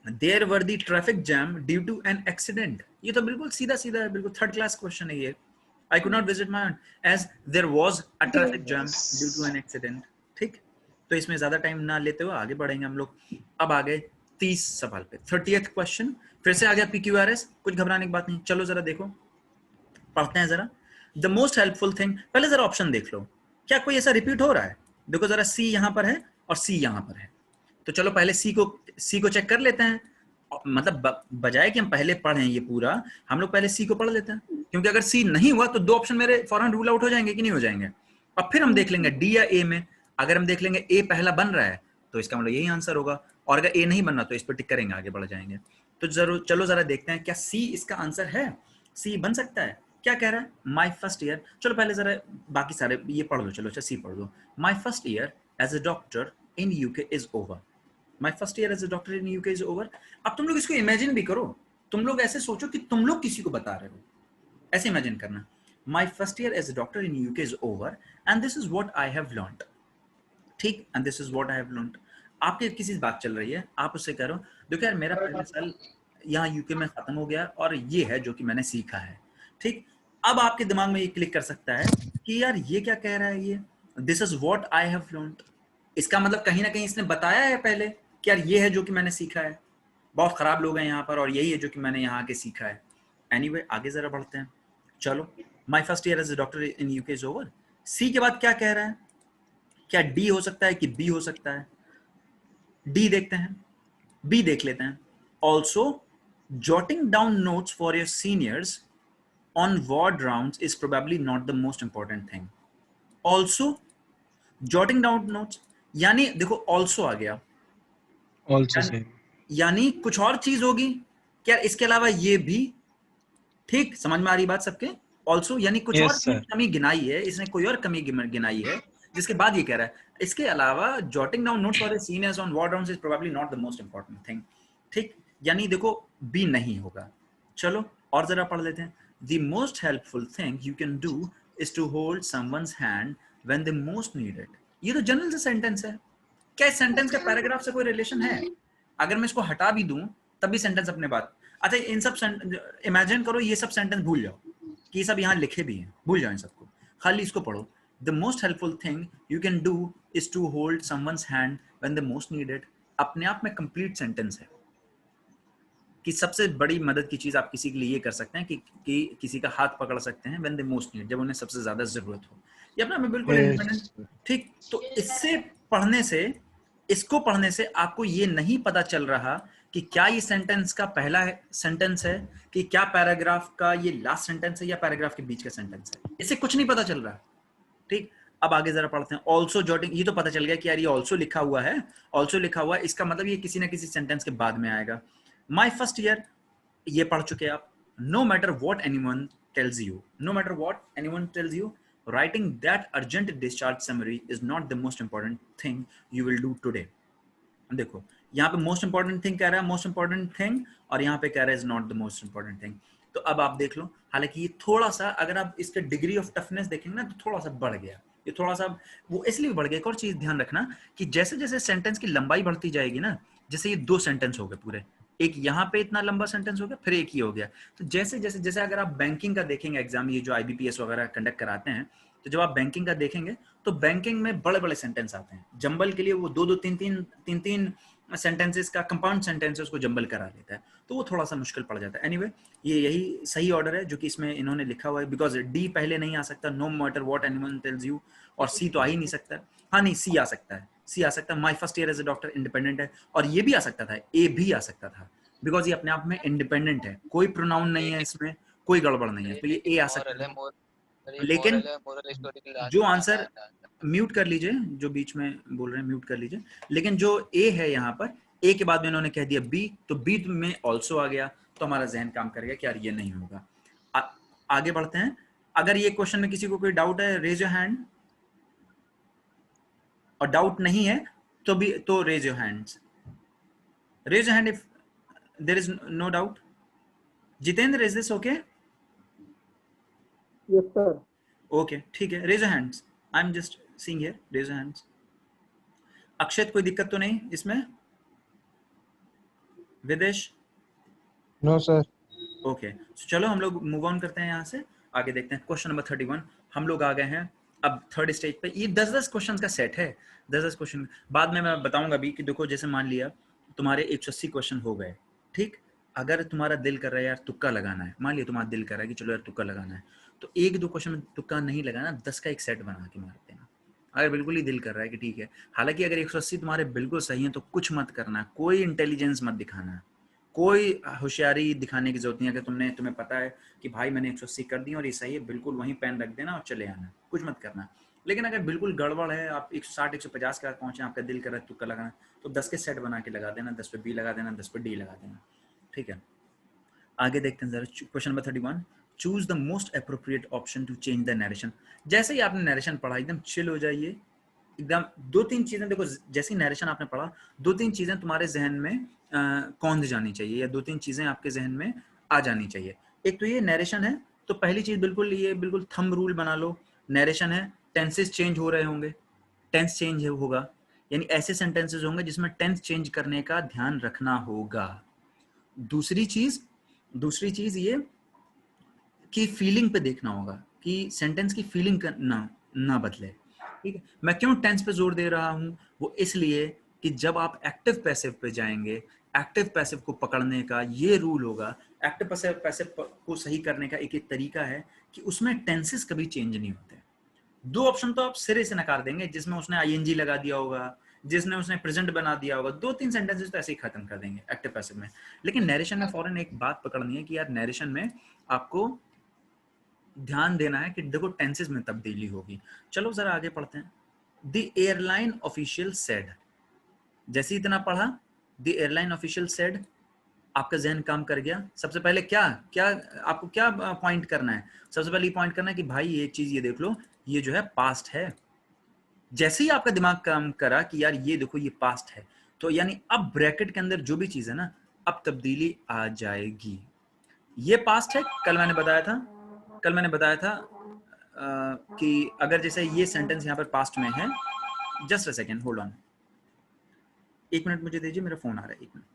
there were the traffic jam due to an accident. ये तो बिल्कुल सीधा सीधा है, बिल्कुल थर्ड क्लास क्वेश्चन है ये. I could not visit my aunt as there was a traffic jam due to an accident. ठीक, तो इसमें ज्यादा टाइम ना लेते हुए आगे बढ़ेंगे हम लोग. अब आ गए 30 सवाल पे. 30th क्वेश्चन फिर से आ गया PQRS. कुछ घबराने की बात नहीं. चलो जरा देखो, पढ़ते हैं जरा. The most helpful thing. पहले जरा ऑप्शन देख लो, क्या कोई ऐसा रिपीट हो रहा है? देखो जरा, C यहाँ पर है और C यहाँ पर है. तो चलो पहले C को चेक कर लेते हैं. मतलब बजाय कि हम पहले पढ़ें ये पूरा, हम लोग पहले C को पढ़ लेते हैं, क्योंकि अगर C नहीं हुआ तो 2 ऑप्शन मेरे फौरन रूल आउट हो जाएंगे कि नहीं हो जाएंगे. अब फिर हम देख लेंगे D या A में. अगर हम देख लेंगे A पहला बन रहा है तो इसका मतलब यही आंसर होगा, और अगर A नहीं बन रहा तो इस पर टिक करेंगे, आगे बढ़ जाएंगे. तो जरूर चलो जरा देखते हैं क्या C इसका आंसर है. C बन सकता है. क्या कह रहा है? My first year. चलो पहले जरा बाकी सारे ये पढ़ लो. चलो C पढ़ लो. My first year as a doctor in UK is over. My first year as a doctor in UK is over. अब तुम लोग इसको इमेजिन भी करो. तुम लोग ऐसे सोचो कि तुम लोग किसी को बता रहे हो. ऐसे इमेजिन करना. My first year as a doctor in UK is over and this is what I have learned. ठीक, and this is what I have learned. आपके किसी से बात चल रही है, आप उससे कह रहे हो, देखो यार मेरा पहला साल यहाँ UK में खत्म हो गया और ये है जो कि मैंने सीखा है. ठीक, अब आपके दिमाग में ये क्लिक कर सकता है कि यार ये क्या कह रहा है, ये this is what I have learned. इसका मतलब कहीं ना कहीं इसने बताया है पहले कि यार ये है जो कि मैंने सीखा है. बहुत खराब लोग हैं यहाँ पर और यही है जो कि मैंने यहाँ आके सीखा है. एनीवे आगे जरा बढ़ते हैं. चलो, my first year as a doctor in UK is over. C के बाद क्या कह रहा है? क्या D हो सकता है कि B हो सकता है? D देखते हैं, B देख लेते हैं. Also jotting down notes for your seniors on ward rounds is probably not the most important thing. Also jotting down notes, यानी देखो also आ गया, Also same. यानी कुछ और चीज होगी क्या इसके अलावा ये भी. ठीक, समझ में आ रही बात सबके? ऑल्सो यानी कुछ Yes, और sir. कमी गिनाई है इसने, कोई और कमी गिनाई है जिसके बाद ये कह रहा है। इसके अलावा jotting down notes for the seniors on war rounds is probably not the most important thing. ठीक, यानी देखो बी नहीं होगा। चलो और जरा पढ़ लेते हैं। The most helpful thing you can do is to hold someone's hand when they most need it. ये तो जनरल से सेंटेंस है, क्या इस सेंटेंस का पैराग्राफ से कोई रिलेशन है? अगर मैं इसको हटा भी दूं तब भी सेंटेंस अपने बात। अच्छा इन सब इमेजिन करो ये सब सेंटेंस भूल जाओ कि ये सब यहाँ लिखे भी हैं, भूल जाओ इन सबको, खाली इसको पढ़ो। The most helpful thing you can do is to hold someone's hand when they most need it. अपने आप में कंप्लीट सेंटेंस है कि सबसे बड़ी मदद की चीज आप किसी के लिए ये कर सकते हैं कि किसी का हाथ पकड़ सकते हैं व्हेन दे मोस्ट नीड, जब उन्हें सबसे ज्यादा जरूरत हो। ये अपने आप में बिल्कुल इंडिपेंडेंट। ठीक, तो इससे पढ़ने से, इसको पढ़ने से आपको ये नहीं पता चल रहा कि क्या ये सेंटेंस का पहला सेंटेंस है, कि क्या पैराग्राफ का ये लास्ट सेंटेंस है या पैराग्राफ के बीच का सेंटेंस है, इससे कुछ नहीं पता चल रहा। ठीक, अब आगे जरा पढ़ते हैं। ऑल्सो जॉटिंग, ये तो पता चल गया कि यार ये ऑल्सो लिखा हुआ है, ऑल्सो लिखा हुआ है, इसका मतलब ये किसी ना किसी सेंटेंस के बाद में आएगा। माई फर्स्ट ईयर, ये पढ़ चुके आप। No matter what anyone tells you, no matter what anyone tells you, writing that urgent discharge summary is not the most important thing you will do today। देखो यहाँ पे most important thing कह रहा है, most important thing, और यहाँ पे कह रहा है is not the most important thing। तो अब आप देख लो, हालांकि ये थोड़ा सा, अगर आप इसके डिग्री ऑफ टफनेस देखेंगे ना तो थोड़ा सा बढ़ गया, ये थोड़ा सा वो इसलिए बढ़ गया। एक और चीज ध्यान रखना कि जैसे जैसे सेंटेंस की लंबाई बढ़ती जाएगी ना, जैसे ये 2 सेंटेंस हो गए पूरे, एक यहाँ पे इतना लंबा सेंटेंस हो गया, फिर एक ही हो गया, तो जैसे जैसे जैसे अगर आप बैंकिंग का देखेंगे एग्जाम, ये जो IBPS वगैरह कंडक्ट कराते हैं, तो जब आप बैंकिंग का देखेंगे तो बैंकिंग में बड़े बड़े सेंटेंस आते हैं। जंबल के लिए वो 2-2 3-3 सेंटेंसेस का कंपाउंड सेंटेंस उसको जंबल करा देता है, तो वो थोड़ा सा मुश्किल पड़ जाता है। एनीवे, ये यही सही ऑर्डर है जो कि इसमें इन्होंने लिखा हुआ है, बिकॉज डी पहले नहीं आ सकता, no matter what anyone tells you, और सी तो आ ही नहीं सकता। हाँ नहीं, सी आ सकता है, सी आ सकता है। My first year as a doctor independent है, और ये भी आ सकता था, ए भी आ सकता था, बिकॉज ये अपने आप में इंडिपेंडेंट है, कोई प्रोनाउन नहीं है इसमें, कोई गड़बड़ नहीं है, तो ये ए आ सकता है। लेकिन जो आंसर, म्यूट कर लीजिए जो बीच में बोल रहे हैं, म्यूट कर लीजिए। लेकिन जो ए है यहाँ पर, ए के बाद में इन्होंने कह दिया बी, तो बी में ऑल्सो आ गया, तो हमारा जहन काम कर गया कि यार ये नहीं होगा। आगे बढ़ते हैं। अगर ये क्वेश्चन में किसी को कोई डाउट है, रेज योर हैंड, और डाउट नहीं है तो भी तो raise your hands, raise your hand if there is no doubt. Jitendra, is this okay? Yes sir. Okay, ठीक है, raise your hands, I am just seeing here, raise your hands. Akshat, कोई दिक्कत तो नहीं इसमें? विदेश? No, sir. ओके, चलो हम लोग मूव ऑन करते हैं यहाँ से, आगे देखते हैं। क्वेश्चन नंबर 31 हम लोग आ गए हैं अब थर्ड स्टेज पे। ये 10-10 क्वेश्चन का सेट है, 10-10 क्वेश्चन। बाद में मैं बताऊंगा भी कि देखो, जैसे मान लिया तुम्हारे 180 क्वेश्चन हो गए, ठीक, अगर तुम्हारा दिल कर रहा है यार तुक्का लगाना है, मान लिया तुम्हारा दिल कर रहा है कि चलो यार तुक्का लगाना है, तो 1-2 क्वेश्चन में तुक्का नहीं लगाना, 10 का एक सेट बना के मार देना, अगर बिल्कुल ही दिल कर रहा है कि ठीक है। हालांकि अगर 180 तुम्हारे बिल्कुल सही है तो कुछ मत करना, कोई इंटेलिजेंस मत दिखाना, कोई होशियारी दिखाने की जरूरत नहीं है। अगर तुम्हें पता है कि भाई मैंने 180 कर दी और ये सही है, बिल्कुल वहीं पेन रख देना और चले आना, कुछ मत करना। लेकिन अगर बिल्कुल गड़बड़ है, आप 160-150 का पहुंचे, आपका दिल कर रहा है तुक्का लगाना, तो 10 के सेट बना के लगा देना, 10 पे बी लगा देना, 10 पे डी लगा देना, ठीक है। आगे देखते हैं जरा question number 31। Choose the most appropriate option to change the narration. जैसे ही आपने नरेशन पढ़ा, एकदम चिल हो जाइए, एकदम 2-3 चीजें देखो, जैसी नरेशन आपने पढ़ा 2-3 चीजें तुम्हारे जहन में कौंध जानी चाहिए, या 2-3 चीजें आपके जहन में आ जानी चाहिए। एक तो ये नरेशन है, तो पहली चीज बिल्कुल ये बिल्कुल थंब रूल बना लो, नरेशन है, टेंसेस चेंज हो रहे होंगे, टेंस चेंज होगा, यानी ऐसे सेंटेंसेस होंगे जिसमें टेंस चेंज करने का ध्यान रखना होगा। दूसरी चीज ये कि फीलिंग पे देखना होगा कि सेंटेंस की फीलिंग ना बदले, ठीक है। मैं क्यों टेंस पे जोर दे रहा हूं, वो इसलिए कि जब आप एक्टिव पैसिव पे जाएंगे, एक्टिव पैसिव को पकड़ने का ये रूल होगा। एक्टिव पैसिव को सही करने का एक तरीका है कि उसमें टेंसेस कभी चेंज नहीं होते। 2 ऑप्शन तो आप सिरे से नकार देंगे, जिसमें उसने आईएनजी लगा दिया होगा, जिसने उसने प्रेजेंट बना दिया होगा, 2-3 सेंटेंसेस तो ऐसे ही खत्म कर देंगे एक्टिव पैसिव में। लेकिन नरेशन में फौरन एक बात पकड़नी है कि यार नरेशन में आपको ध्यान देना है कि देखो टेंसेस में तब्दीली होगी। चलो जरा आगे पढ़ते हैं। द एयरलाइन ऑफिशियल सेड, जैसे इतना पढ़ा, द एयरलाइन ऑफिशियल सेड, आपका जहन काम कर गया? सबसे पहले क्या क्या आपको क्या पॉइंट करना है? सबसे पहले पॉइंट करना है कि भाई ये चीज ये देख लो, ये जो है पास्ट है। जैसे ही आपका दिमाग काम करा कि यार ये देखो ये पास्ट है, तो यानी अब ब्रैकेट के अंदर जो भी चीज है ना, अब तब्दीली आ जाएगी। ये पास्ट है। कल मैंने बताया था कि अगर जैसे ये सेंटेंस यहाँ पर पास्ट में है, just a second, hold on, 1 minute मुझे दीजिए, मेरा फोन आ रहा है, 1 मिनट।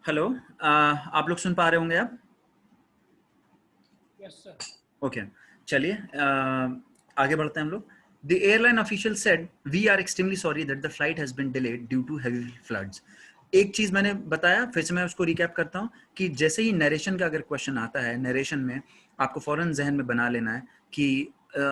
हेलो, आप लोग सुन पा रहे होंगे आप? Yes, sir. ओके, चलिए आगे बढ़ते हैं हम लोग। The airline official said, "We are extremely sorry that the flight has been delayed due to heavy floods." एक चीज मैंने बताया, फिर से मैं उसको रिकैप करता हूँ कि जैसे ही नरेशन का अगर क्वेश्चन आता है, नरेशन में आपको फौरन जहन में बना लेना है कि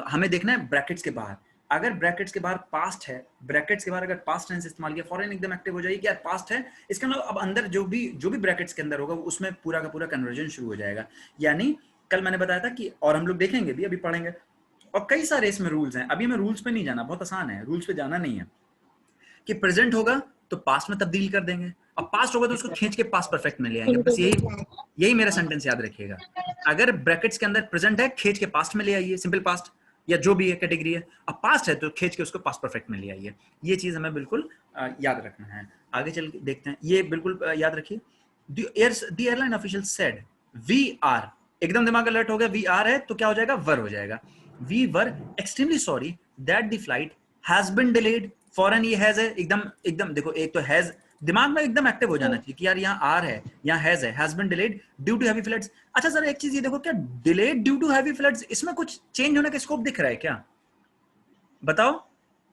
हमें देखना है ब्रैकेट्स के बाहर। अगर ब्रैकेट्स के बाहर पास्ट है, ब्रैकेट्स के बाहर अगर पास्ट टेंस इस्तेमाल किया, फौरन एकदम एक्टिव हो जाएगी कि यार पास्ट है, इसका मतलब अब अंदर जो भी ब्रैकेट्स के अंदर होगा उसमें पूरा का पूरा कन्वर्जन शुरू हो जाएगा। यानी कल मैंने बताया था कि, और हम लोग देखेंगे भी, अभी पढ़ेंगे, और कई सारे इसमें रूल्स हैं। अभी हमें रूल्स पे नहीं जाना, बहुत आसान है, रूल्स पे जाना नहीं है। कि प्रेजेंट होगा तो पास्ट में तब्दील कर देंगे, और पास्ट होगा तो उसको खींच के पास्ट परफेक्ट में ले आएंगे। बस यही मेरा सेंटेंस याद रखिएगा। अगर ब्रैकेट्स के अंदर प्रेजेंट है, खींच के पास्ट में ले आइए, सिंपल पास्ट या जो भी है कैटेगरी है। अब पास्ट है तो खींच के उसको पास्ट परफेक्ट में ले आइए। ये चीज हमें बिल्कुल याद रखना है। आगे चल के देखते हैं, ये बिल्कुल याद रखिए। The airline official said we are, एकदम दिमाग अलर्ट हो गया, वी आर है तो क्या हो जाएगा, वर हो जाएगा। We were extremely sorry that the flight has been delayed. फॉरन ये हैज है, एकदम देखो, एक तो हैज दिमाग में एकदम एक्टिव हो जाना चाहिए कि यार यहाँ आर है, यहाँ हैज है, has been delayed due to heavy floods. अच्छा सर एक चीज ये देखो, क्या delayed due to heavy floods, इसमें कुछ चेंज होने का स्कोप दिख रहा है क्या? बताओ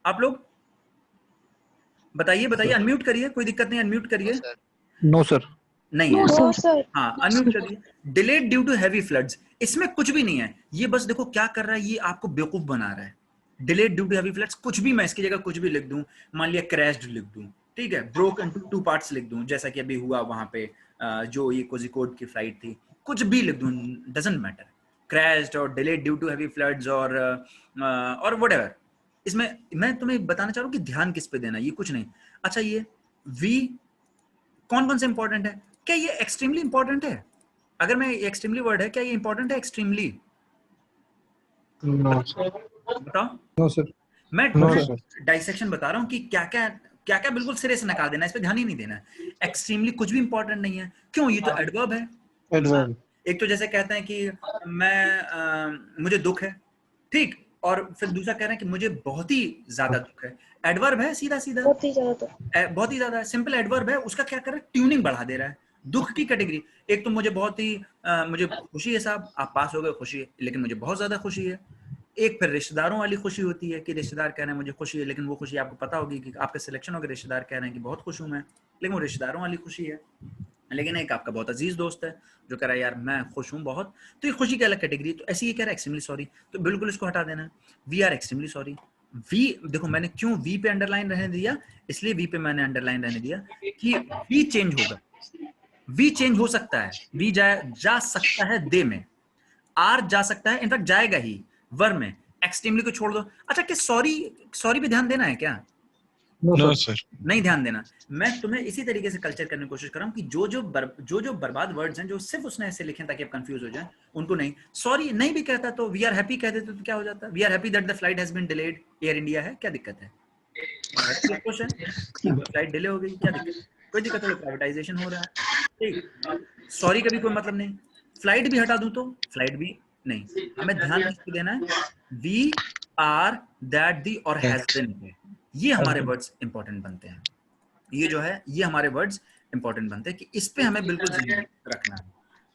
आप लोग, बताइए, अनम्यूट करिए, कोई दिक्कत नहीं, अनम्यूट करिए। No, sir. नहीं है, नो सर। हाँ अनम्यूट करिए। Delayed due to heavy floods, इसमें कुछ भी नहीं है। ये बस देखो क्या कर रहा है, ये आपको बेवकूफ बना रहा है। Delayed due to heavy floods, कुछ भी मैं इसकी जगह कुछ भी लिख दूं, मान लिया क्रैश्ड लिख दूं, ठीक है, ब्रोक इनटू 2 पार्ट्स लिख दूं, जैसा कि अभी हुआ वहां पे जो ये कोझिकोड की फ्लाइट थी, कुछ भी लिख दूं, डजंट मैटर, क्रैश्ड और delayed due to heavy floods और व्हाटएवर। इसमें मैं तुम्हें बताना चाह रहा हूँ कि ध्यान किस पे देना, ये कुछ नहीं। अच्छा ये वी कौन से इंपॉर्टेंट है? क्या ये एक्सट्रीमली इंपॉर्टेंट है? अगर मैं एक्सट्रीमली वर्ड है, क्या ये इंपॉर्टेंट है एक्सट्रीमली? No, sir. बताओ। No, sir. मैं No, sir. डाइसेक्शन बता रहा हूँ कि क्या क्या बिल्कुल सिरे से नकार देना, इस पे ध्यान ही नहीं देना। एक्सट्रीमली कुछ भी इंपॉर्टेंट नहीं है। क्यों? ये तो एडवर्ब है। Adverb. एक तो जैसे कहते हैं कि मुझे दुख है, ठीक, और फिर दूसरा कह रहे हैं कि मुझे बहुत ही ज्यादा दुख है। एडवर्ब है, सीधा सीधा, बहुत ही ज्यादा, बहुत ही ज्यादा सिंपल एडवर्ब है। उसका क्या कर रहा है, ट्यूनिंग बढ़ा दे रहा है। दुख की कैटेगरी, एक तो मुझे बहुत ही मुझे खुशी है साहब, आप पास हो गए, खुशी है, लेकिन मुझे बहुत ज्यादा खुशी है। एक फिर रिश्तेदारों वाली खुशी होती है कि रिश्तेदार कह रहे हैं मुझे खुशी है, लेकिन वो खुशी आपको पता होगी कि आपका सिलेक्शन हो गया, रिश्तेदार कह रहे हैं कि बहुत खुश हूं मैं, लेकिन वो रिश्तेदारों वाली खुशी है। लेकिन एक आपका बहुत अजीज दोस्त है जो कह रहा है यार मैं खुश हूं बहुत, तो ये खुशी की अलग कैटेगरी। तो ऐसे ही कह रहा है एक्सट्रीमली सॉरी, तो बिल्कुल इसको हटा देना। We are extremely sorry. We देखो मैंने क्यों वी पे अंडरलाइन रहने दिया, इसलिए वी पे मैंने अंडरलाइन रहने दिया कि वी चेंज होगा, वी चेंज हो सकता है, वी जा सकता है दे में, आर जा सकता है, इनफैक्ट जाएगा ही वर में। एक्सट्रीमली को छोड़ दो। अच्छा कि सॉरी पे ध्यान देना है क्या? No, sir. नहीं ध्यान देना। मैं तुम्हें इसी तरीके से कल्चर करने की कोशिश कर रहा हूँ कि जो बर्बाद वर्ड्स हैं जो सिर्फ उसने ऐसे लिखे ताकि आप कंफ्यूज हो जाए, उनको नहीं। सॉरी नहीं भी कहता तो वी आर हैप्पी कह देते तो क्या हो जाता? We are happy that the flight has been delayed, Air India है, क्या दिक्कत है? खुश है कि फ्लाइट डिले हो गई, क्या दिक्कत है? कोई दिक्कत नहीं, प्राइवेटाइजेशन हो रहा है, ठीक। सॉरी का भी कोई मतलब नहीं। फ्लाइट भी हटा दूं तो फ्लाइट भी नहीं। हमें ध्यान किसको देना है? वी आर, दैट, दी और हैज बीन पे, ये हमारे वर्ड्स इंपॉर्टेंट बनते हैं। ये जो है ये हमारे वर्ड्स इंपॉर्टेंट बनते हैं कि इस पे हमें बिल्कुल ध्यान रखना है।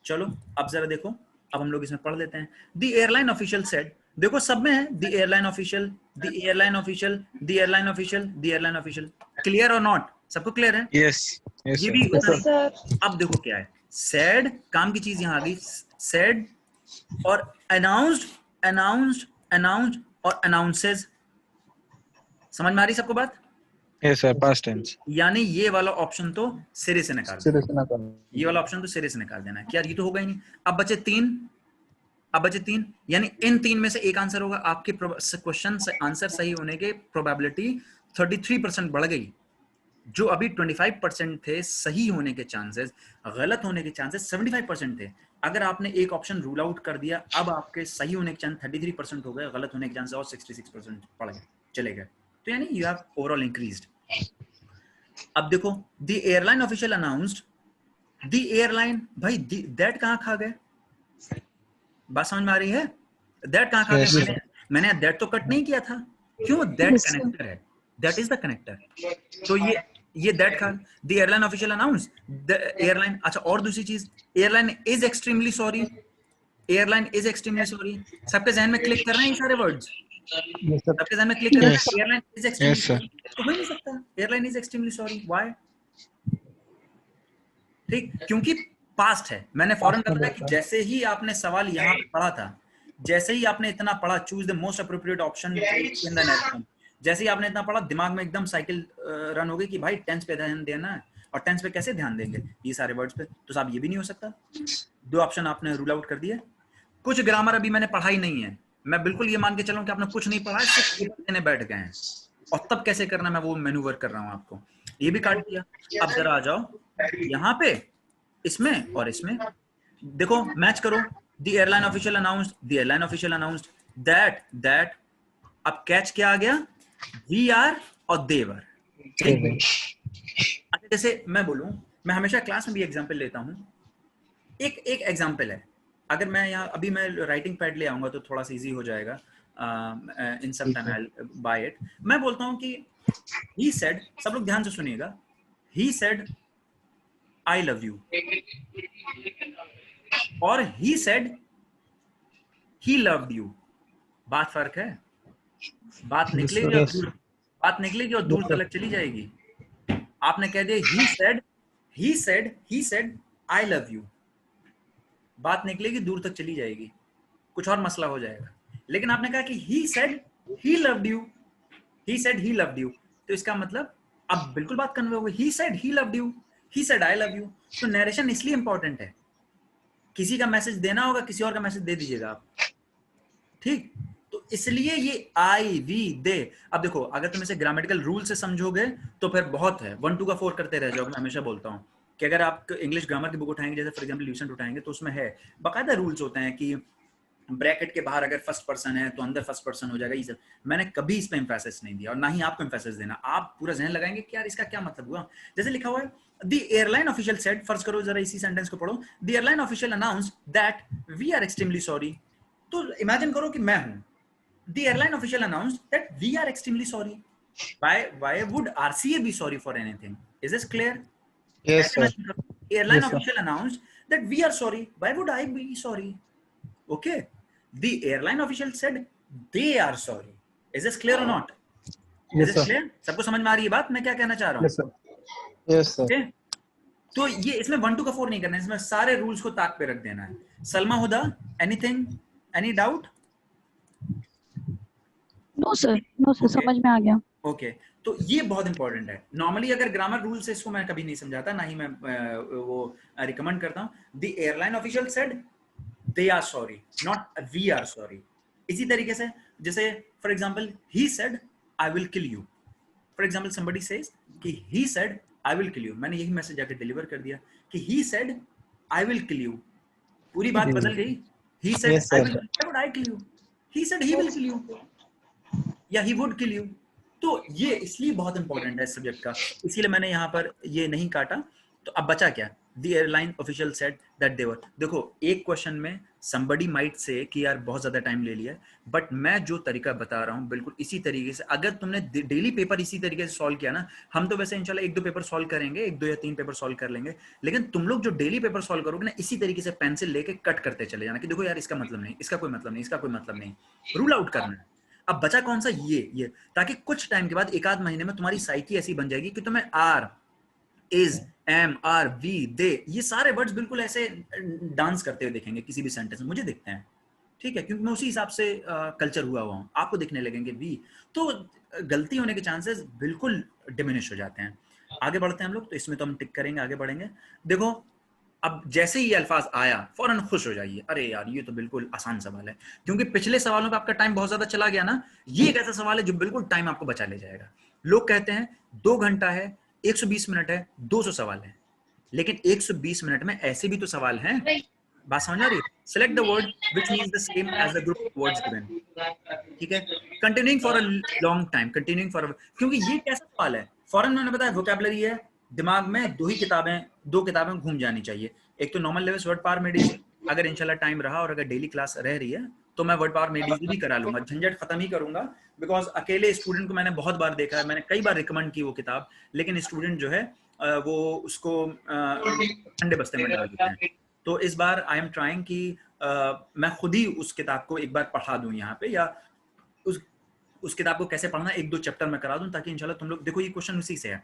चलो अब जरा देखो, अब हम लोग इसमें पढ़ लेते हैं। द एयरलाइन ऑफिशियल सेड, देखो सब में है the airline official, the airline official, the airline official, the airline official. Clear और नॉट? सबको क्लियर है? Yes. Yes, ये sir. भी Yes, उतना sir. नहीं। अब देखो क्या है, सेड काम की चीज यहाँ आ गई, सेड और अनाउंस्ड, अनाउंस्ड, अनाउंस्ड और अनाउंसेस। समझ में आ रही सबको बात? Yes, sir. Past tense. यानी ये वाला ऑप्शन तो सिरे से निकाल देना, ये वाला ऑप्शन तो सिरे से निकाल देना है कि यार ये तो होगा ही नहीं। अब बचे तीन, यानी इन तीन में से एक आंसर होगा। आपके क्वेश्चन से आंसर सही होने के प्रोबेबिलिटी 33% बढ़ गई। जो अभी 25% थे सही होने के चांसेस, गलत होने के चांसेस 75% थे। अगर आपने एक ऑप्शन रूल आउट कर दिया, अब आपके सही होने के चांस 33% हो गए, गलत होने के चांसेस और 66% बढ़ गए, चले गए। तो यानी यू हैव ओवरऑल इंक्रीज्ड। अब देखो, the airline official announced, the airline, भाई दैट कहां खा गए? बात समझ में आ रही है? दैट कहां खा Yes, गए? मैंने दैट तो कट नहीं किया था, क्यों? दैट कनेक्टर है, दैट इज द कनेक्टर। तो ये दैट खा, the airline official announced, the airline. अच्छा और दूसरी चीज, airline is extremely sorry, airline is extremely sorry. सबके जहन में क्लिक कर रहे हैं ये सारे वर्ड्स? सबके जहन में क्लिक कर रहे हैं? Airline is extremely Yes, sir. Sorry तो हो ही नहीं सकता। Airline is extremely sorry, why? ठीक, क्योंकि पास्ट है। मैंने फौरन बताया कि जैसे ही आपने सवाल यहाँ पे पढ़ा था, जैसे ही आपने इतना पढ़ा, choose the most appropriate option in the next, जैसे ही आपने इतना पढ़ा, दिमाग में एकदम साइकिल रन हो गई कि भाई टेंस पे ध्यान देना है। और टेंस पे कैसे ध्यान देंगे ये सारे वर्ड्स पे? तो साहब ये भी नहीं हो सकता। दो ऑप्शन आपने रूल आउट कर दिए। कुछ ग्रामर अभी मैंने पढ़ा ही नहीं है, मैं बिल्कुल ये मान के चलूं कि आपने कुछ नहीं पढ़ा है, सिर्फ देने बैठ गए हैं, और तब कैसे करना मैं वो मैन्यूवर कर रहा हूं आपको। ये भी काट दिया। अब जरा आ जाओ यहाँ पे, इसमें और इसमें देखो, मैच करो। The airline official announced, the airline official announced that. अब कैच क्या आ गया? वी आर और देवर। अच्छा जैसे मैं बोलूं, मैं हमेशा क्लास में भी एग्जांपल लेता हूं। एक एग्जांपल है, अगर मैं यहाँ अभी मैं राइटिंग पैड ले आऊंगा तो थोड़ा सा इजी हो जाएगा। In some time I will buy it. मैं बोलता हूं कि ही सेड, सब लोग ध्यान से सुनिएगा, he said I love you, और he said he loved you. बात फर्क है, बात निकलेगी और दूर तक चली जाएगी। आपने कह दिया he said I love you, बात निकलेगी दूर तक चली जाएगी, कुछ और मसला हो जाएगा। लेकिन आपने कहा कि he said he loved you, तो इसका मतलब अब बिल्कुल बात कन्वे हो गई। he said he loved you, he said I love you। तो नरेशन इसलिए इंपॉर्टेंट है, किसी का मैसेज देना होगा, किसी और का मैसेज दे दीजिएगा आप, ठीक। तो इसलिए ये आई वी दे। अब देखो, अगर तुम इसे ग्रामेटिकल रूल से समझोगे तो फिर बहुत है, 1 2 का 4 करते रह जाओगे। मैं हमेशा बोलता हूँ कि अगर आप इंग्लिश ग्रामर की बुक उठाएंगे, जैसे फॉर एग्जांपल ल्यूसेंट उठाएंगे, तो उसमें है बाकायदा रूल्स होते हैं कि ब्रैकेट के बाहर अगर फर्स्ट पर्सन है तो अंदर फर्स्ट पर्सन हो जाएगा। ये सब मैंने कभी इस पे एम्फेसिस नहीं दिया, और ना ही आपको एम्फेसिस देना। आप पूरा जहन लगाएंगे कि यार इसका क्या मतलब हुआ। जैसे लिखा हुआ है, द एयरलाइन ऑफिशियल सेड, फर्ज करो जरा इसी सेंटेंस को पढ़ो, the airline official announced that we are extremely sorry. तो इमेजिन करो कि मैं हूं, the airline official announced that we are extremely sorry. Why would RCA be sorry for anything? Is this clear? Yes, sir. Airline official announced that we are sorry. Why would I be sorry? Okay. The airline official said they are sorry. Is this clear or not? Is this clear? सबको समझ में आ रही है बात मैं क्या कहना चाह रहा हूँ? Yes, sir. Yes, sir. Okay. तो ये इसमें 1 2 का 4 नहीं करना है, इसमें सारे रूल्स को ताक पे रख देना है। Salma Huda, anything, any doubt? No sir समझ में आ गया। ओके, तो ये बहुत इंपॉर्टेंट है। नॉर्मली अगर ग्रामर रूल से इसको मैं कभी नहीं समझाता, ना ही मैं वो रिकमेंड करता हूं। The airline official said they are sorry, not we are sorry. इसी तरीके से जैसे for example he said I will kill you, for example somebody says कि he said I will kill you, मैंने यही मैसेज जाके डिलीवर कर दिया कि he said I will kill you, पूरी बात बदल गई। He said Yes, I sir. Will, why would I kill you, he said he will kill you या ही वुड किल यू। तो ये इसलिए बहुत इंपॉर्टेंट है सब्जेक्ट का, इसीलिए मैंने यहाँ पर ये नहीं काटा। तो अब बचा क्या, the airline official said that they were. देखो एक क्वेश्चन में somebody might say कि यार बहुत ज्यादा टाइम ले लिया, बट मैं जो तरीका बता रहा हूँ बिल्कुल इसी तरीके से, अगर तुमने डेली पेपर इसी तरीके से सॉल्व किया ना, हम तो वैसे इंशाल्लाह 1-2 पेपर सॉल्व करेंगे, 1-2 या 3 पेपर सॉल्व कर लेंगे, लेकिन तुम लोग जो डेली पेपर सॉल्व करोगे ना, इसी तरीके से पेंसिल लेके कट करते चले जाना कि देखो यार इसका मतलब नहीं, इसका कोई मतलब नहीं, इसका कोई मतलब नहीं, रूल आउट करना है। अब बचा कौन सा, ये, ताकि कुछ टाइम के बाद 1-आध महीने में तुम्हारी साइकी ऐसी बन जाएगी कि तुम्हें are, is, am, are, we, they, ये सारे वर्ड्स बिल्कुल ऐसे डांस करते हुए देखेंगे किसी भी सेंटेंस में, मुझे दिखते हैं, ठीक है, क्योंकि मैं उसी हिसाब से कल्चर हुआ हूँ, आपको दिखने लगेंगे वी, तो गलती होने के चांसेस बिल्कुल डिमिनिश हो जाते हैं। आगे बढ़ते हैं हम लोग, तो इसमें तो हम टिक करेंगे, आगे बढ़ेंगे। देखो अब जैसे ही ये अल्फाज आया फौरन खुश हो जाइए, अरे यार ये तो बिल्कुल आसान सवाल है, क्योंकि पिछले सवालों पे आपका टाइम बहुत ज्यादा चला गया ना, ये एक ऐसा सवाल है जो बिल्कुल टाइम आपको बचा ले जाएगा। लोग कहते हैं 2 घंटा है, 120 मिनट है, 200 सवाल है, लेकिन 120 मिनट में ऐसे भी तो सवाल हैं, बात समझ आ रही है? Select the word which means the same as the group of words given, ठीक है। Continuing for a long time, continuing for, क्योंकि ये कैसा सवाल है, फौरन मैंने बताया वोकैबुलरी है, दिमाग में 2 किताबें घूम जानी चाहिए। एक तो normal level word power medicine, अगर इंशाल्लाह टाइम रहा और अगर डेली क्लास रह रही है तो मैं वर्ड पावर मेडिसिन भी करा लूंगा, झंझट खत्म ही करूंगा, बिकॉज अकेले स्टूडेंट को मैंने बहुत बार देखा है, मैंने कई बार रिकमेंड की वो किताब, लेकिन स्टूडेंट जो है वो उसको ठंडे बस्ते में डाल देते हैं। तो इस बार आई एम ट्राइंग कि मैं खुद ही उस किताब को एक बार पढ़ा दूं यहाँ पे, या उस किताब को कैसे पढ़ना 1-2 चैप्टर में करा दूं, ताकि इंशाल्लाह तुम लोग, देखो ये क्वेश्चन उसी से है,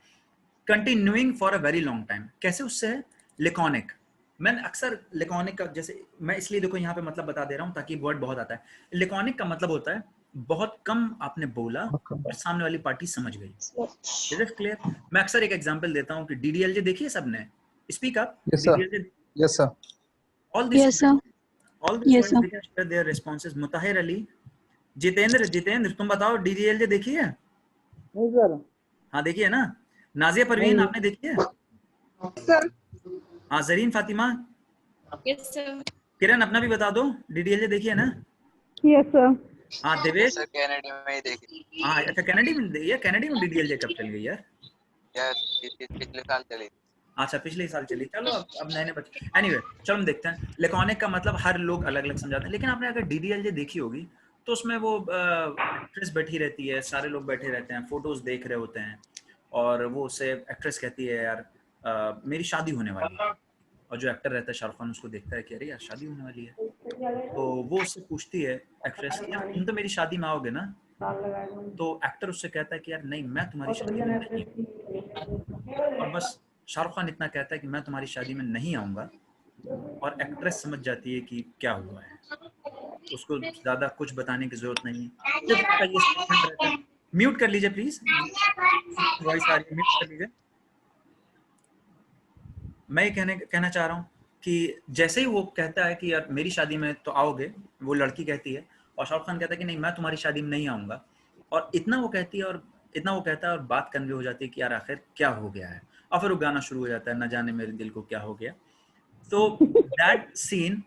continuing for a very long time, कैसे उससे है, लेकॉनिक। मैंने अक्सर लेकॉनिक का, जैसे मैं इसलिए देखो यहाँ पे मतलब बता दे रहा हूँ ताकि वर्ड बहुत आता है। लेकॉनिक का मतलब होता है बहुत कम आपने बोला और सामने वाली पार्टी समझ गई। Is it clear? मैं अक्सर एक एग्जांपल देता हूँ कि डीडीएलजे देखिए सबने, speak up. Yes, sir. Yes, sir. All these Yes, sir. Yes, sir. they can share their responses. Mutahir Ali, Jitendra तुम बताओ, डीडीएलजे देखी है? नहीं सर। हाँ देखिए ना। नाजिया परवीन नहीं। आपने देखी है? सर। हाँ जरीन फातिमा, यस सर। किरण अपना भी बता दो, डीडीएलजे देखिए ना? Yes sir. हाँ देवेश, सर कनाडा में ही देखी। हाँ अच्छा कनाडा में देखी है, कनाडा में डीडीएलजे कब चल गई यार? यार पिछले साल चली। अच्छा पिछले साल चली, चलो अब नए नए बच्चे, एनीवे चलो हम देखते हैं। लेकॉनिक का मतलब हर लोग अलग अलग समझाते हैं, लेकिन आपने अगर डीडीएलजे देखी होगी तो उसमें वो एक्ट्रेस बैठी रहती है, सारे लोग बैठे रहते हैं, फोटोज देख रहे होते हैं, और वो उससे एक्ट्रेस कहती है यार मेरी शादी होने वाली है, और जो एक्टर रहता है शाहरुख खान उसको देखता है कि अरे यार शादी होने वाली है, तो वो उससे पूछती है एक्ट्रेस, यार तुम तो मेरी शादी में आओगे ना? तो एक्टर उससे कहता है कि यार नहीं मैं तुम्हारी शादी में नहीं, और बस शाहरुख खान इतना कहता है कि मैं तुम्हारी शादी में नहीं आऊंगा, और एक्ट्रेस समझ जाती है कि क्या हुआ है, उसको ज्यादा कुछ बताने की जरूरत नहीं है। म्यूट कर लीजिए प्लीज, वॉइस आ रही है, म्यूट कर लीजिए। मैं ये कहना चाह रहा हूँ कि जैसे ही वो कहता है कि यार मेरी शादी में तो आओगे, वो लड़की कहती है, और शाहरुख खान कहता है कि नहीं मैं तुम्हारी शादी में नहीं आऊंगा, और इतना वो कहती है और इतना वो कहता है, और बात कन्वे हो जाती है कि यार आखिर क्या हो गया है, और फिर वो गाना शुरू हो जाता है, न जाने मेरे दिल को क्या हो गया। तो that scene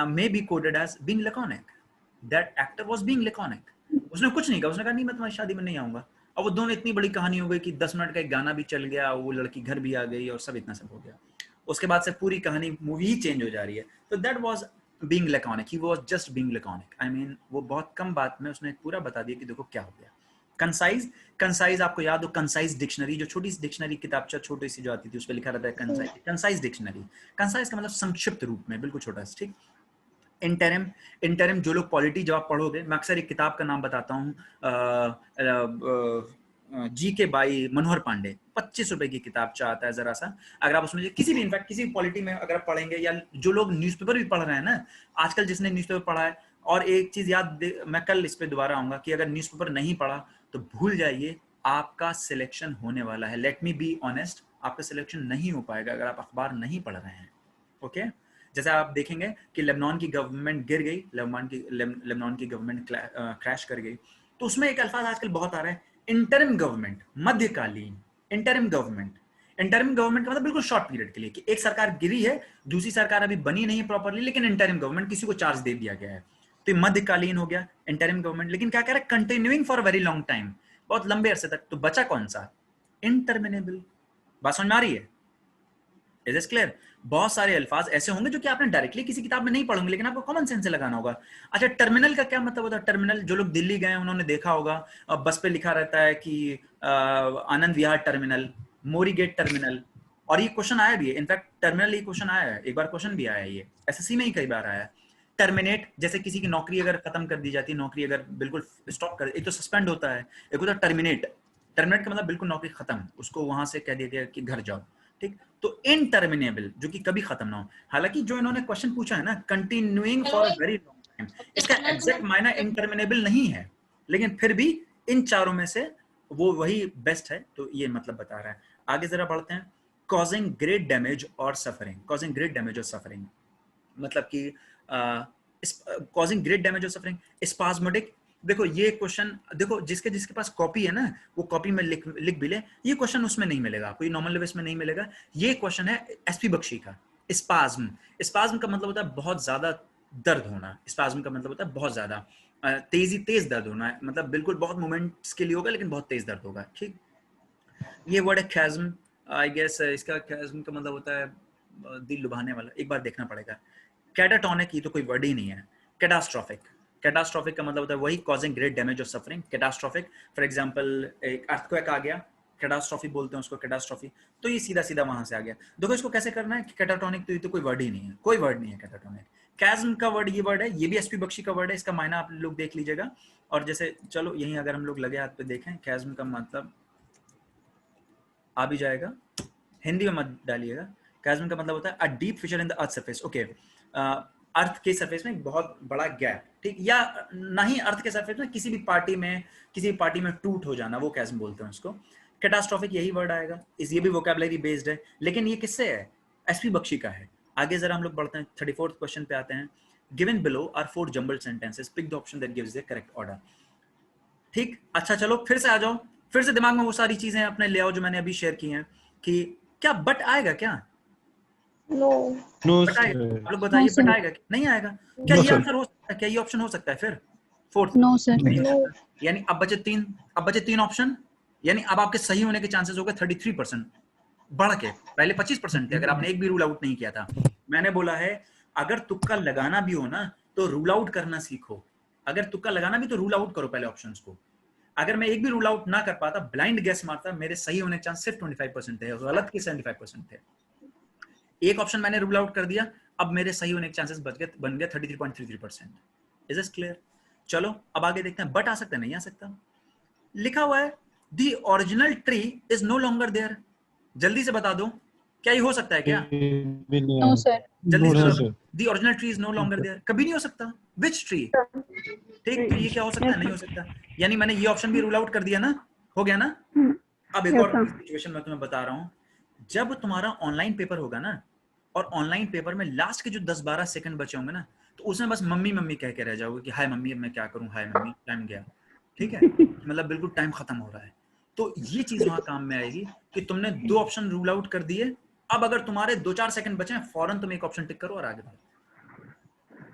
may be coded as being laconic. That actor was being laconic. उसने कुछ नहीं कहा, उसने कहा नहीं मैं तुम्हारी शादी में नहीं आऊंगा, और वो दोनों इतनी बड़ी कहानी हो गई कि 10 मिनट का एक गाना भी चल गया, वो लड़की घर भी आ गई, और सब इतना सब हो गया। उसके बाद से पूरी कहानी मूवी ही चेंज हो जा रही है। तो that was being laconic, he was just being laconic. I mean वो बहुत कम बात में उसने पूरा बता दिया कि देखो क्या हो गया। कंसाइज आपको याद हो, कंसाइज डिक्शनरी, जो छोटी सी डिक्शनरी किताबचा छोटी सी जो आती थी उस पर लिखा रहता है कंसाइज डिक्शनरी। कंसाइज का मतलब संक्षिप्त रूप में, बिल्कुल छोटा सा, ठीक। इंटरम जो लोग पॉलिटी जब आप पढ़ोगे, मैं अक्सर एक किताब का नाम बताता हूँ, जीके बाई मनोहर पांडे, 25 रुपए की किताब चाहता है जरा सा। अगर आप उसमें किसी भी इनफैक्ट किसी पॉलिटी में अगर आप पढ़ेंगे, या जो लोग न्यूज़पेपर भी पढ़ रहे हैं ना आजकल, जिसने न्यूज़पेपर पढ़ा है, और एक चीज याद, मैं कल इस पे दोबारा आऊंगा कि अगर न्यूज़पेपर नहीं पढ़ा तो भूल जाइए, आपका सिलेक्शन होने वाला है। लेट मी बी ऑनेस्ट, आपका सिलेक्शन नहीं हो पाएगा अगर आप अखबार नहीं पढ़ रहे हैं। ओके जैसे आप देखेंगे कि लेबनान की गवर्नमेंट गिर गई, लेबनान की गवर्नमेंट क्रैश कर गई, तो उसमें एक अल्फाज आजकल बहुत आ रहा है, इंटरिम गवर्नमेंट, मध्यकालीन इंटरिम गवर्नमेंट। इंटरिम गवर्नमेंट का मतलब बिल्कुल शॉर्ट पीरियड के लिए, कि एक सरकार गिरी है, दूसरी सरकार अभी बनी नहीं है प्रॉपरली, लेकिन इंटरिम गवर्नमेंट, किसी को चार्ज दे दिया गया है, तो ये मध्यकालीन हो गया इंटरिम गवर्नमेंट। लेकिन क्या कह रहा है, continuing for very long time, बहुत लंबे अरसे तक। तो बचा कौन सा, इंटरमिनेबल। बात समझ में आ रही है? Is this clear? बहुत सारे अल्फाज ऐसे होंगे जो कि आपने डायरेक्टली किसी किताब में नहीं पढ़ोगे, लेकिन आपको कॉमन सेंस से लगाना होगा। अच्छा, टर्मिनल का क्या मतलब होता है? टर्मिनल, जो लोग दिल्ली गए उन्होंने देखा होगा, बस पे लिखा रहता है कि आनंद विहार टर्मिनल, मोरी गेट टर्मिनल, और ये क्वेश्चन आया भी है। इनफैक्ट टर्मिनल ये क्वेश्चन आया है, एक बार क्वेश्चन भी आया है, ये एसएससी में ही कई बार आया है। टर्मिनेट, जैसे किसी की नौकरी अगर खत्म कर दी जाती है, नौकरी अगर बिल्कुल स्टॉप कर, एक तो सस्पेंड होता है, एक होता है टर्मिनेट। टर्मिनेट का मतलब बिल्कुल नौकरी खत्म, उसको वहां से कह दिया गया कि घर जाओ, ठीक। तो इनटर्मिनेबल, जो कि कभी खत्म ना हो। हालांकि जो इन्होंने क्वेश्चन पूछा है ना, continuing for very long time, इसका एग्जैक्ट मायना इनटर्मिनेबल नहीं है, लेकिन फिर भी इन चारों में से वो वही बेस्ट है, तो ये मतलब बता रहा है। आगे जरा बढ़ते हैं। कॉजिंग ग्रेट डैमेज और सफरिंग, कॉजिंग ग्रेट डैमेज और सफरिंग मतलब कि कॉजिंग ग्रेट डैमेज और सफरिंग, स्पाज्मोडिक। देखो ये क्वेश्चन, देखो जिसके पास कॉपी है ना, वो कॉपी में लिख भी ले, ये क्वेश्चन उसमें नहीं मिलेगा, कोई नॉर्मल लेवल्स में नहीं मिलेगा। ये क्वेश्चन है एसपी बख्शी का, स्पाज्म। स्पाज्म का मतलब होता है बहुत ज्यादा दर्द होना, स्पाज्म का मतलब होता है बहुत ज्यादा तेज दर्द होना, मतलब बिल्कुल बहुत मोमेंट्स के लिए होगा, लेकिन बहुत तेज दर्द होगा, ठीक। ये वर्ड है खैज्म, आई गेस इसका खैज्म का मतलब होता है दिल लुभाने वाला, एक बार देखना पड़ेगा। कैटाटोनिक, ये तो कोई वर्ड ही नहीं है। कैटास्ट्रोफिक, कैटास्ट्रोफिक का मतलब होता है वही कॉजिंग ग्रेट डैमेज और सफरिंग, कैटास्ट्रोफिक। फॉर एग्जांपल एक अर्थक्वेक आ गया, कैटास्ट्रोफी बोलते हैं उसको, कैटास्ट्रोफी, तो ये सीधा सीधा वहां से आ गया। देखो इसको कैसे करना है कि कैटाटोनिक, तो ये तो कोई वर्ड ही नहीं है, कोई वर्ड नहीं है कैटाटोनिक। कैज्म का वर्ड, ये वर्ड है, ये भी एसपी बख्शी का वर्ड है, इसका मायना आप लोग देख लीजिएगा। और जैसे चलो यहीं अगर हम लोग लगे हाथ पे देखें, कैज्म का मतलब आ भी जाएगा, हिंदी में मत डालिएगा। कैज्म का मतलब होता है a deep fissure in the earth surface, okay, earth के सरफेस में एक बहुत बड़ा गैप, ठीक, या नहीं अर्थ के सरफेस में किसी भी पार्टी में टूट हो जाना, वो कैज्म बोलते हैं उसको। कैटास्ट्रोफिक यही वर्ड आएगा, ये भी वोकैबुलरी बेस्ड है, लेकिन ये किससे है, एसपी बख्शी का है। आगे जरा हम लोग बढ़ते हैं, 34th क्वेश्चन पे आते हैं। Given below are 4 jumbled sentences, pick the option that gives the correct order, ठीक। अच्छा चलो फिर से आ जाओ, फिर से दिमाग में वो सारी चीजें अपने ले आओ जो मैंने अभी शेयर की हैं, कि क्या बट आएगा क्या? नो बट आएगा? आप लोग बताइए, बट आएगा कि नहीं आएगा? क्या ये आंसर हो सकता है, क्या ये ऑप्शन हो सकता है फिर फोर्थ? नो सर, यानी अब बचे तीन ऑप्शन, यानी अब आपके सही होने के चांसेस हो गए 33%, बढ़ के पहले 25% थे अगर आपने एक भी रूल आउट नहीं किया था। मैंने बोला है अगर तुक्का लगाना भी हो ना तो रूल आउट करना सीखो, अगर तुक्का लगाना भी तो रूल आउट करो पहले ऑप्शंस को। अगर मैं एक भी रूल आउट ना कर पाता, ब्लाइंड गेस मारता, मेरे सही होने के चांस सिर्फ 25% थे, गलत के 75% थे। एक ऑप्शन मैंने रूल आउट कर दिया, अब मेरे सही होने के चांसेस बन गए 33.33%। Is this clear? चलो अब आगे देखते हैं, बट आ सकता है नहीं आ सकता। लिखा हुआ है the original tree is no longer there, जल्दी से बता दो क्या ये हो सकता है क्या? नो सर, जल्दी से बता दो, the original tree is no longer there, कभी नहीं हो सकता। Which tree? ठीक, तो ये क्या हो सकता है? नहीं हो सकता। यानी मैंने ये ऑप्शन भी रूल आउट कर दिया ना, हो गया ना। अब एक और सिचुएशन मैं तुम्हें बता रहा हूं, जब तुम्हारा ऑनलाइन पेपर होगा ना, और ऑनलाइन पेपर में लास्ट के जो 10-12 सेकंड बचे होंगे ना, तो उसमें बस मम्मी मम्मी कह के रह जाओगे कि हाय मम्मी अब मैं क्या करूं, हाय मम्मी टाइम गया, ठीक है, मतलब बिल्कुल टाइम खत्म हो रहा है। तो ये चीज वहां काम में आएगी कि तुमने 2 ऑप्शन रूल आउट कर दिए, अब अगर तुम्हारे 2-4 सेकंड बचे हैं, फौरन तुम एक ऑप्शन टिक करो और आगे बढ़ो।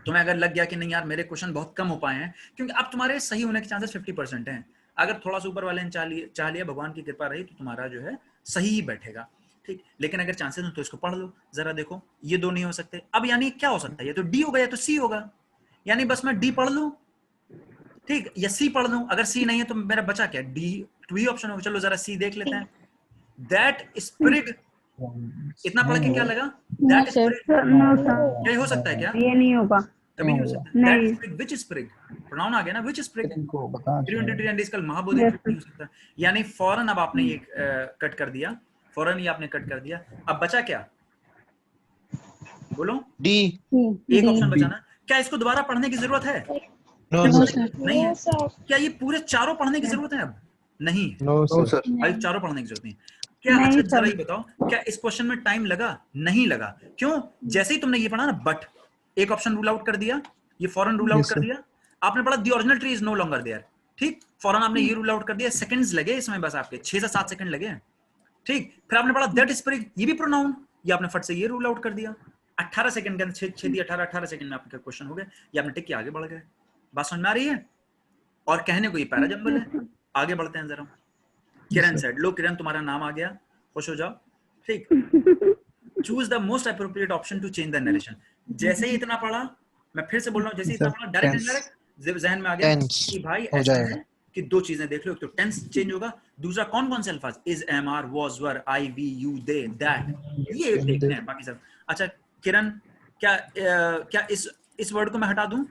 तुम्हें अगर लग गया कि नहीं यार मेरे क्वेश्चन बहुत कम हो पाए हैं, क्योंकि अब तुम्हारे सही होने के चांसेस 50% हैं, अगर थोड़ा सा ऊपर वाले ने चाह लिया, भगवान की कृपा रही, तो तुम्हारा जो है सही ही बैठेगा, ठीक। लेकिन अगर चांसेस हो तो इसको पढ़ लो जरा, देखो ये 2 नहीं हो सकते। अब यानी क्या हो सकता है, ये तो डी होगा या तो सी होगा, यानी बस मैं डी पढ़ लूं, ठीक, या सी पढ़ लूं। अगर सी नहीं है तो मेरा बचा क्या, डी, 2 ऑप्शन होगा। चलो जरा सी देख लेते हैं। दैट स्प्रिग, इतना पढ़ के क्या लगा? दैट स्प्रिग, क्या हो सकता है क्या? ये नहीं होगा, कभी नहीं हो सकता। That sprig, which sprig, pronoun आ गया ना, विच स्प्रिग, कल महाबोधि नहीं हो सकता। यानी फौरन अब आपने ये कट कर दिया, फौरन ये आपने कट कर दिया। अब बचा क्या, बोलो? डी, एक ऑप्शन बचा ना। क्या इसको दोबारा पढ़ने की जरूरत है? नहीं है। क्या ये पूरे चारों पढ़ने की जरूरत है? अब नहीं, नो सर, भाई चारों पढ़ने की जरूरत नहीं। क्या, अच्छा जरा ये बताओ, क्या इस क्वेश्चन में टाइम लगा? नहीं लगा। क्यों? जैसे ही तुमने ये पढ़ा ना, बट एक ऑप्शन रूल आउट कर दिया, ये फौरन रूल आउट कर दिया। आपने पढ़ा the original tree is no longer there, ठीक, फौरन आपने ये रूल आउट कर दिया, सेकंड्स लगे इसमें, बस आपके 6 से 7 सेकंड लगे। ठीक, फिर आपने पढ़ा दैट स्प्रिग, ये भी प्रोनाउन, ये आपने फट से ये रूल आउट कर दिया। 18 सेकंड के अंदर 6 दी 18 सेकंड में आपका क्वेश्चन हो गया, ये आपने टिक के आगे बढ़ गए। बात समझ में आ रही है? और कहने को ये पैरा जंबल है। आगे बढ़ते हैं जरा। किरण सेड, लो किरण तुम्हारा नाम आ गया, खुश हो जाओ। ठीक, choose the most appropriate option to change the narration. जैसे ही इतना पढ़ा, मैं फिर से बोल रहा हूँ, जैसे ही इतना पढ़ा डायरेक्ट इनडायरेक्ट जहन में आ गया कि भाई ऐसा है कि दो चीजें देख लो, एक तो टेंस चेंज होगा, दूसरा कौन कौन से अल्फाज, is, am, are, was, were, I, we, you, they, that, ये देखने हैं, बाकी सब। अच्छा किरण, क्या इस वर्ड को मैं हटा दूं?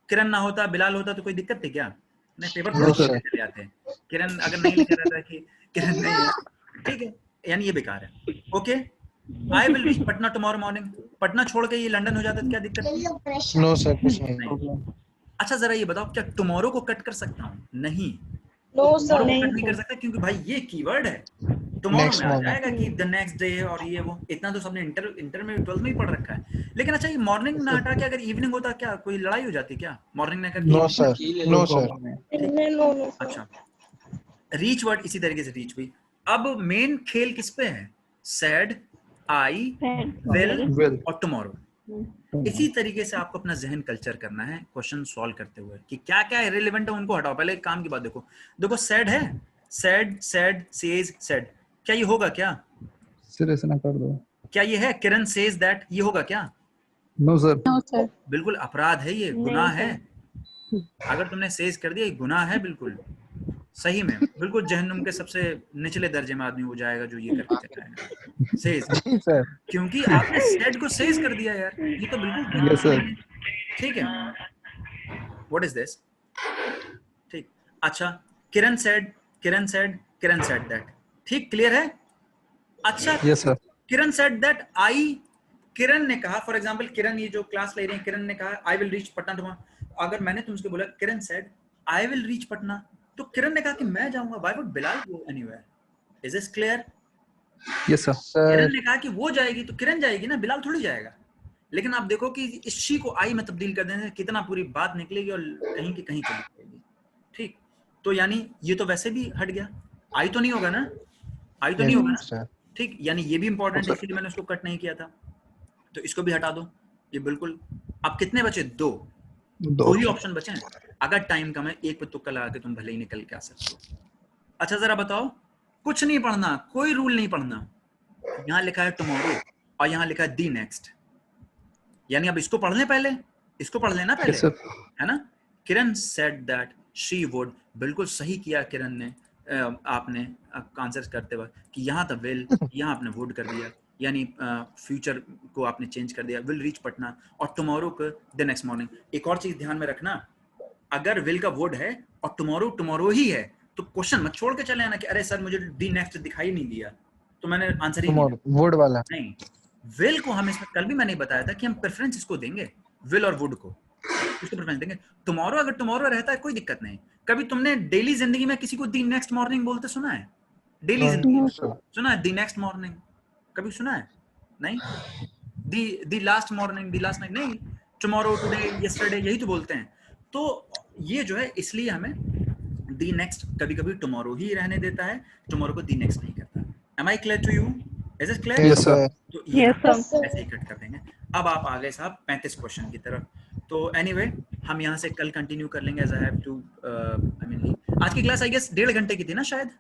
किरण ना होता, बिलाल होता तो कोई दिक्कत थी क्या? नहीं, पेपर थोड़ा चले आते हैं। किरण अगर नहीं लिखा रहता कि किरण नहीं है, ठीक है, यानी ये बेकार है। Okay, I will reach Patna tomorrow morning. Patna छोड़ के ये लंदन हो जाता तो क्या दिक्कत थी? नो सर, कुछ नहीं। अच्छा जरा ये बताओ, क्या टुमारो को कट कर सकता हूँ? नहीं, नो सर, कट नहीं कर सकता, क्योंकि भाई ये कीवर्ड है। टुमारो में आ जाएगा कि द नेक्स्ट डे और ये वो, इतना तो सबने इंटर में 12th में ही पढ़ रखा है। लेकिन अच्छा, ये मॉर्निंग ना हटा के अगर इवनिंग होता, क्या कोई लड़ाई हो जाती क्या? मॉर्निंग ना करके no sir, no sir. No. अच्छा, रीच वर्ड इसी तरीके से रीच हुई। अब मेन खेल किस पे है? सैड, आई, विल और टुमारो। इसी तरीके से आपको अपना जहन कल्चर करना है क्वेश्चन सॉल्व करते हुए कि क्या क्या इररिलेवेंट है उनको हटाओ। पहले एक काम की बात देखो, सैड है, सैड, सैड, सेज, सैड, क्या ये होगा क्या? सिरे से ना कर दो। क्या ये है? किरण सेज दैट, ये होगा क्या? No sir. बिल्कुल अपराध है, ये गुनाह है। अगर तुमने सेज कर दिया, ये गुनाह है बिल्कुल, सही में बिल्कुल जहन्नुम के सबसे निचले दर्जे में आदमी हो जाएगा जो ये करके चलाएगा सेज, सर, क्योंकि आपने सेड को सेज कर दिया यार, ये तो बिल्कुल यस सर। ठीक है। What is this? ठीक, अच्छा, Kiran said, Kiran said, Kiran said that, ठीक, क्लियर है? अच्छा, yes sir. Kiran said that I, Kiran ने कहा, फॉर एग्जांपल किरण ये जो क्लास ले रही है, किरण ने कहा I will reach Patna tomorrow. अगर मैंने तुमसे बोला Kiran said I will reach Patna, तो किरण ने कहा कि मैं जाऊंगा, why would Bilal go anywhere? Is this clear? Yes sir. Kiran ने कहा कि वो जाएगी तो किरण जाएगी ना, बिलाल थोड़ी जाएगा। लेकिन आप देखो कि इस शी को आई में तब्दील कर देने से कितना पूरी बात निकलेगी और कहीं की कहीं चली जाएगी। ठीक, तो यानी ये तो वैसे भी हट गया, आई तो नहीं होगा ना, आई तो नहीं होगा ना, ठीक, यानी ये भी इंपॉर्टेंट है, इसलिए मैंने उसको कट नहीं किया था। तो इसको भी हटा दो, ये बिल्कुल। अब कितने बचे? दो ही ऑप्शन बचे हैं। अगर टाइम कम है, एक पे तुक्का लगा के तुम भले ही निकल के आ सकते हो। अच्छा जरा बताओ, कुछ नहीं पढ़ना, कोई रूल नहीं पढ़ना। यहाँ लिखा है टुमारो और यहाँ लिखा है दी नेक्स्ट, यानी अब इसको पढ़ लें, पहले इसको पढ़ लेना पहले, है ना? किरण सेड दैट शी वुड, बिल्कुल सही किया किरण ने, आपने आंसर करते वक्त कि यहाँ था विल, यहाँ आपने वुड कर दिया, यानी फ्यूचर को आपने चेंज कर दिया, विल रीच पटना, और टुमारो को द नेक्स्ट मॉर्निंग। एक और चीज ध्यान में रखना, अगर विल का वुड है और टुमारो ही है, तो क्वेश्चन मत छोड़ के चले आना कि अरे सर मुझे दी नेक्स्ट दिखाई नहीं दिया तो मैंने आंसर ही नहीं दिया। वुड वाला नहीं, विल को हम इसमें कल भी मैंने बताया था कि हम प्रेफरेंस इसको देंगे, विल और वुड को इसको प्रेफरेंस देंगे। टुमारो अगर टुमारो रहता है कोई दिक्कत नहीं। कभी तुमने डेली जिंदगी में किसी को दी नेक्स्ट मॉर्निंग बोलते सुना है? डेली जिंदगी में सुना है दी नेक्स्ट मॉर्निंग? कभी सुना है? नहीं। दी लास्ट मॉर्निंग, दी लास्ट नाइट नहीं, टुमारो, टुडे, यस्टरडे, यही तो बोलते हैं। तो ये जो है, इसलिए हमें दी नेक्स्ट कभी कभी टुमारो ही रहने देता है, टुमारो को दी नेक्स्ट नहीं करता। Am I clear to you? Is it clear? Yes sir. तो ये ऐसे ही कट कर देंगे। अब आप आ गए साहब 35 क्वेश्चन की तरफ। तो anyway, हम यहाँ से कल कंटिन्यू कर लेंगे, as I have to, I mean, आज की क्लास आई गेस 1.5 घंटे की थी ना शायद?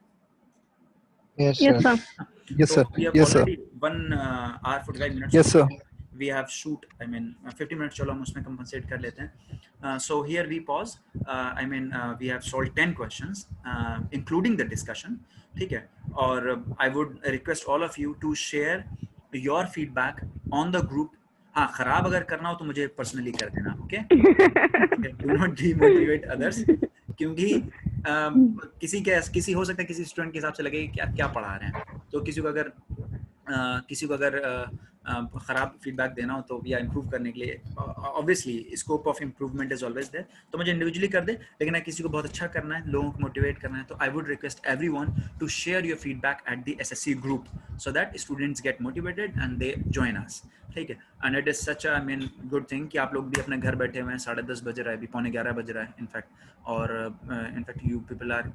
Yes sir. Yes sir. We have Yes sir. already 1 hour 45 minutes. Yes sir. We have shoot, I mean 50 minutes, चलो हम उसमें compensate कर लेते हैं। So here we pause. I mean we have solved 10 questions, including the discussion. ठीक है, और I would request all of you to share your feedback on the group. हाँ, खराब अगर करना हो तो मुझे पर्सनली कर देना, okay? Do not demotivate others, क्योंकि किसी हो सकता है किसी स्टूडेंट के हिसाब से लगे कि क्या पढ़ा रहे हैं, तो किसी को अगर खराब फीडबैक देना हो तो या इम्प्रूव करने के लिए, obviously scope of improvement is always there, तो मुझे इंडिविजुअली कर दे। लेकिन अगर किसी को बहुत अच्छा करना है, लोगों को मोटिवेट करना है, तो I would request everyone to share your feedback at the SSC group so that students get motivated and they join us. ठीक है, and it is such I mean good thing कि आप लोग भी अपने घर बैठे हुए हैं, 10:30 बज रहा है, अभी 11:15 बज रहा है इनफैक्ट, और in fact you people are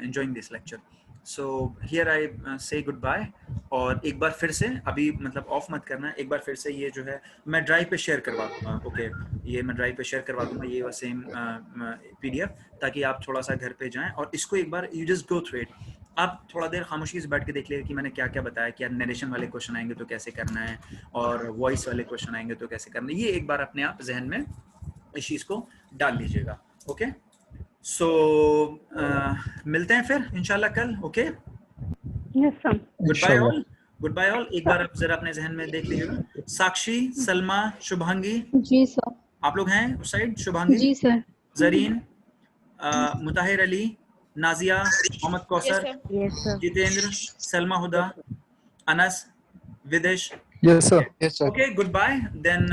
enjoying this lecture. So here I say good bye, और एक बार फिर से अभी मतलब ऑफ मत करना, एक बार फिर से ये जो है मैं ड्राइव पे शेयर करवा दूंगा, ओके, ये मैं ड्राइव पे शेयर करवा दूंगा ये सेम PDF, ताकि आप थोड़ा सा घर पे जाएं और इसको एक बार you just go through it. आप थोड़ा देर खामोशी से बैठ के देख लीजिए कि मैंने क्या क्या बताया, कि नरेशन वाले क्वेश्चन आएंगे तो कैसे करना है, और वॉइस वाले क्वेश्चन आएंगे तो कैसे करना है, ये एक बार अपने आप जहन में इस चीज़ को डाल लीजिएगा। ओके, सो मिलते हैं फिर इंशाल्लाह कल। Okay, yes sir. Good bye all, good bye all. एक बार आप जरा अपने जहन में देख लीजिएगा। साक्षी, सलमा, शुभांगी, जी सर। आप लोग हैं उस साइड? शुभांगी जी sir. Zareen, Mutahir Ali, Nazia, Mohammad Kausar, yes sir. Jitendra, Salma Huda, Anas, Videsh. Yes, sir. Yes, sir. Okay, good bye then.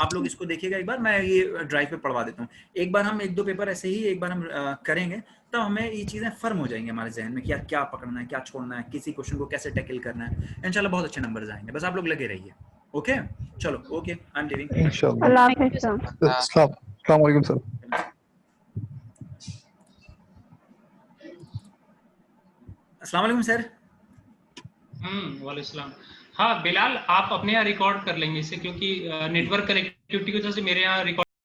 आप लोग इसको देखिएगा एक बार, मैं ये ड्राइव पे पढ़वा देता हूँ। एक बार हम 1-2 पेपर ऐसे ही एक बार हम करेंगे, तब हमें ये चीज़ें फर्म हो जाएंगी हमारे जहन में कि यार क्या पकड़ना है, क्या छोड़ना है, किसी क्वेश्चन को कैसे टैकल करना है। इंशाल्लाह बहुत अच्छे नंबर्स आएंगे, बस आप लोग लगे रहिए। ओके, चलो, okay, I am leaving. Inshallah. अल्लाह हाफिज़ सर। Assalamu alaikum, sir. अस्सलाम वालेकुम सर। वालेकुम सलाम। हाँ बिलाल, आप अपने यहाँ रिकॉर्ड कर लेंगे इसे, क्योंकि नेटवर्क कनेक्टिविटी की वजह से मेरे यहाँ रिकॉर्ड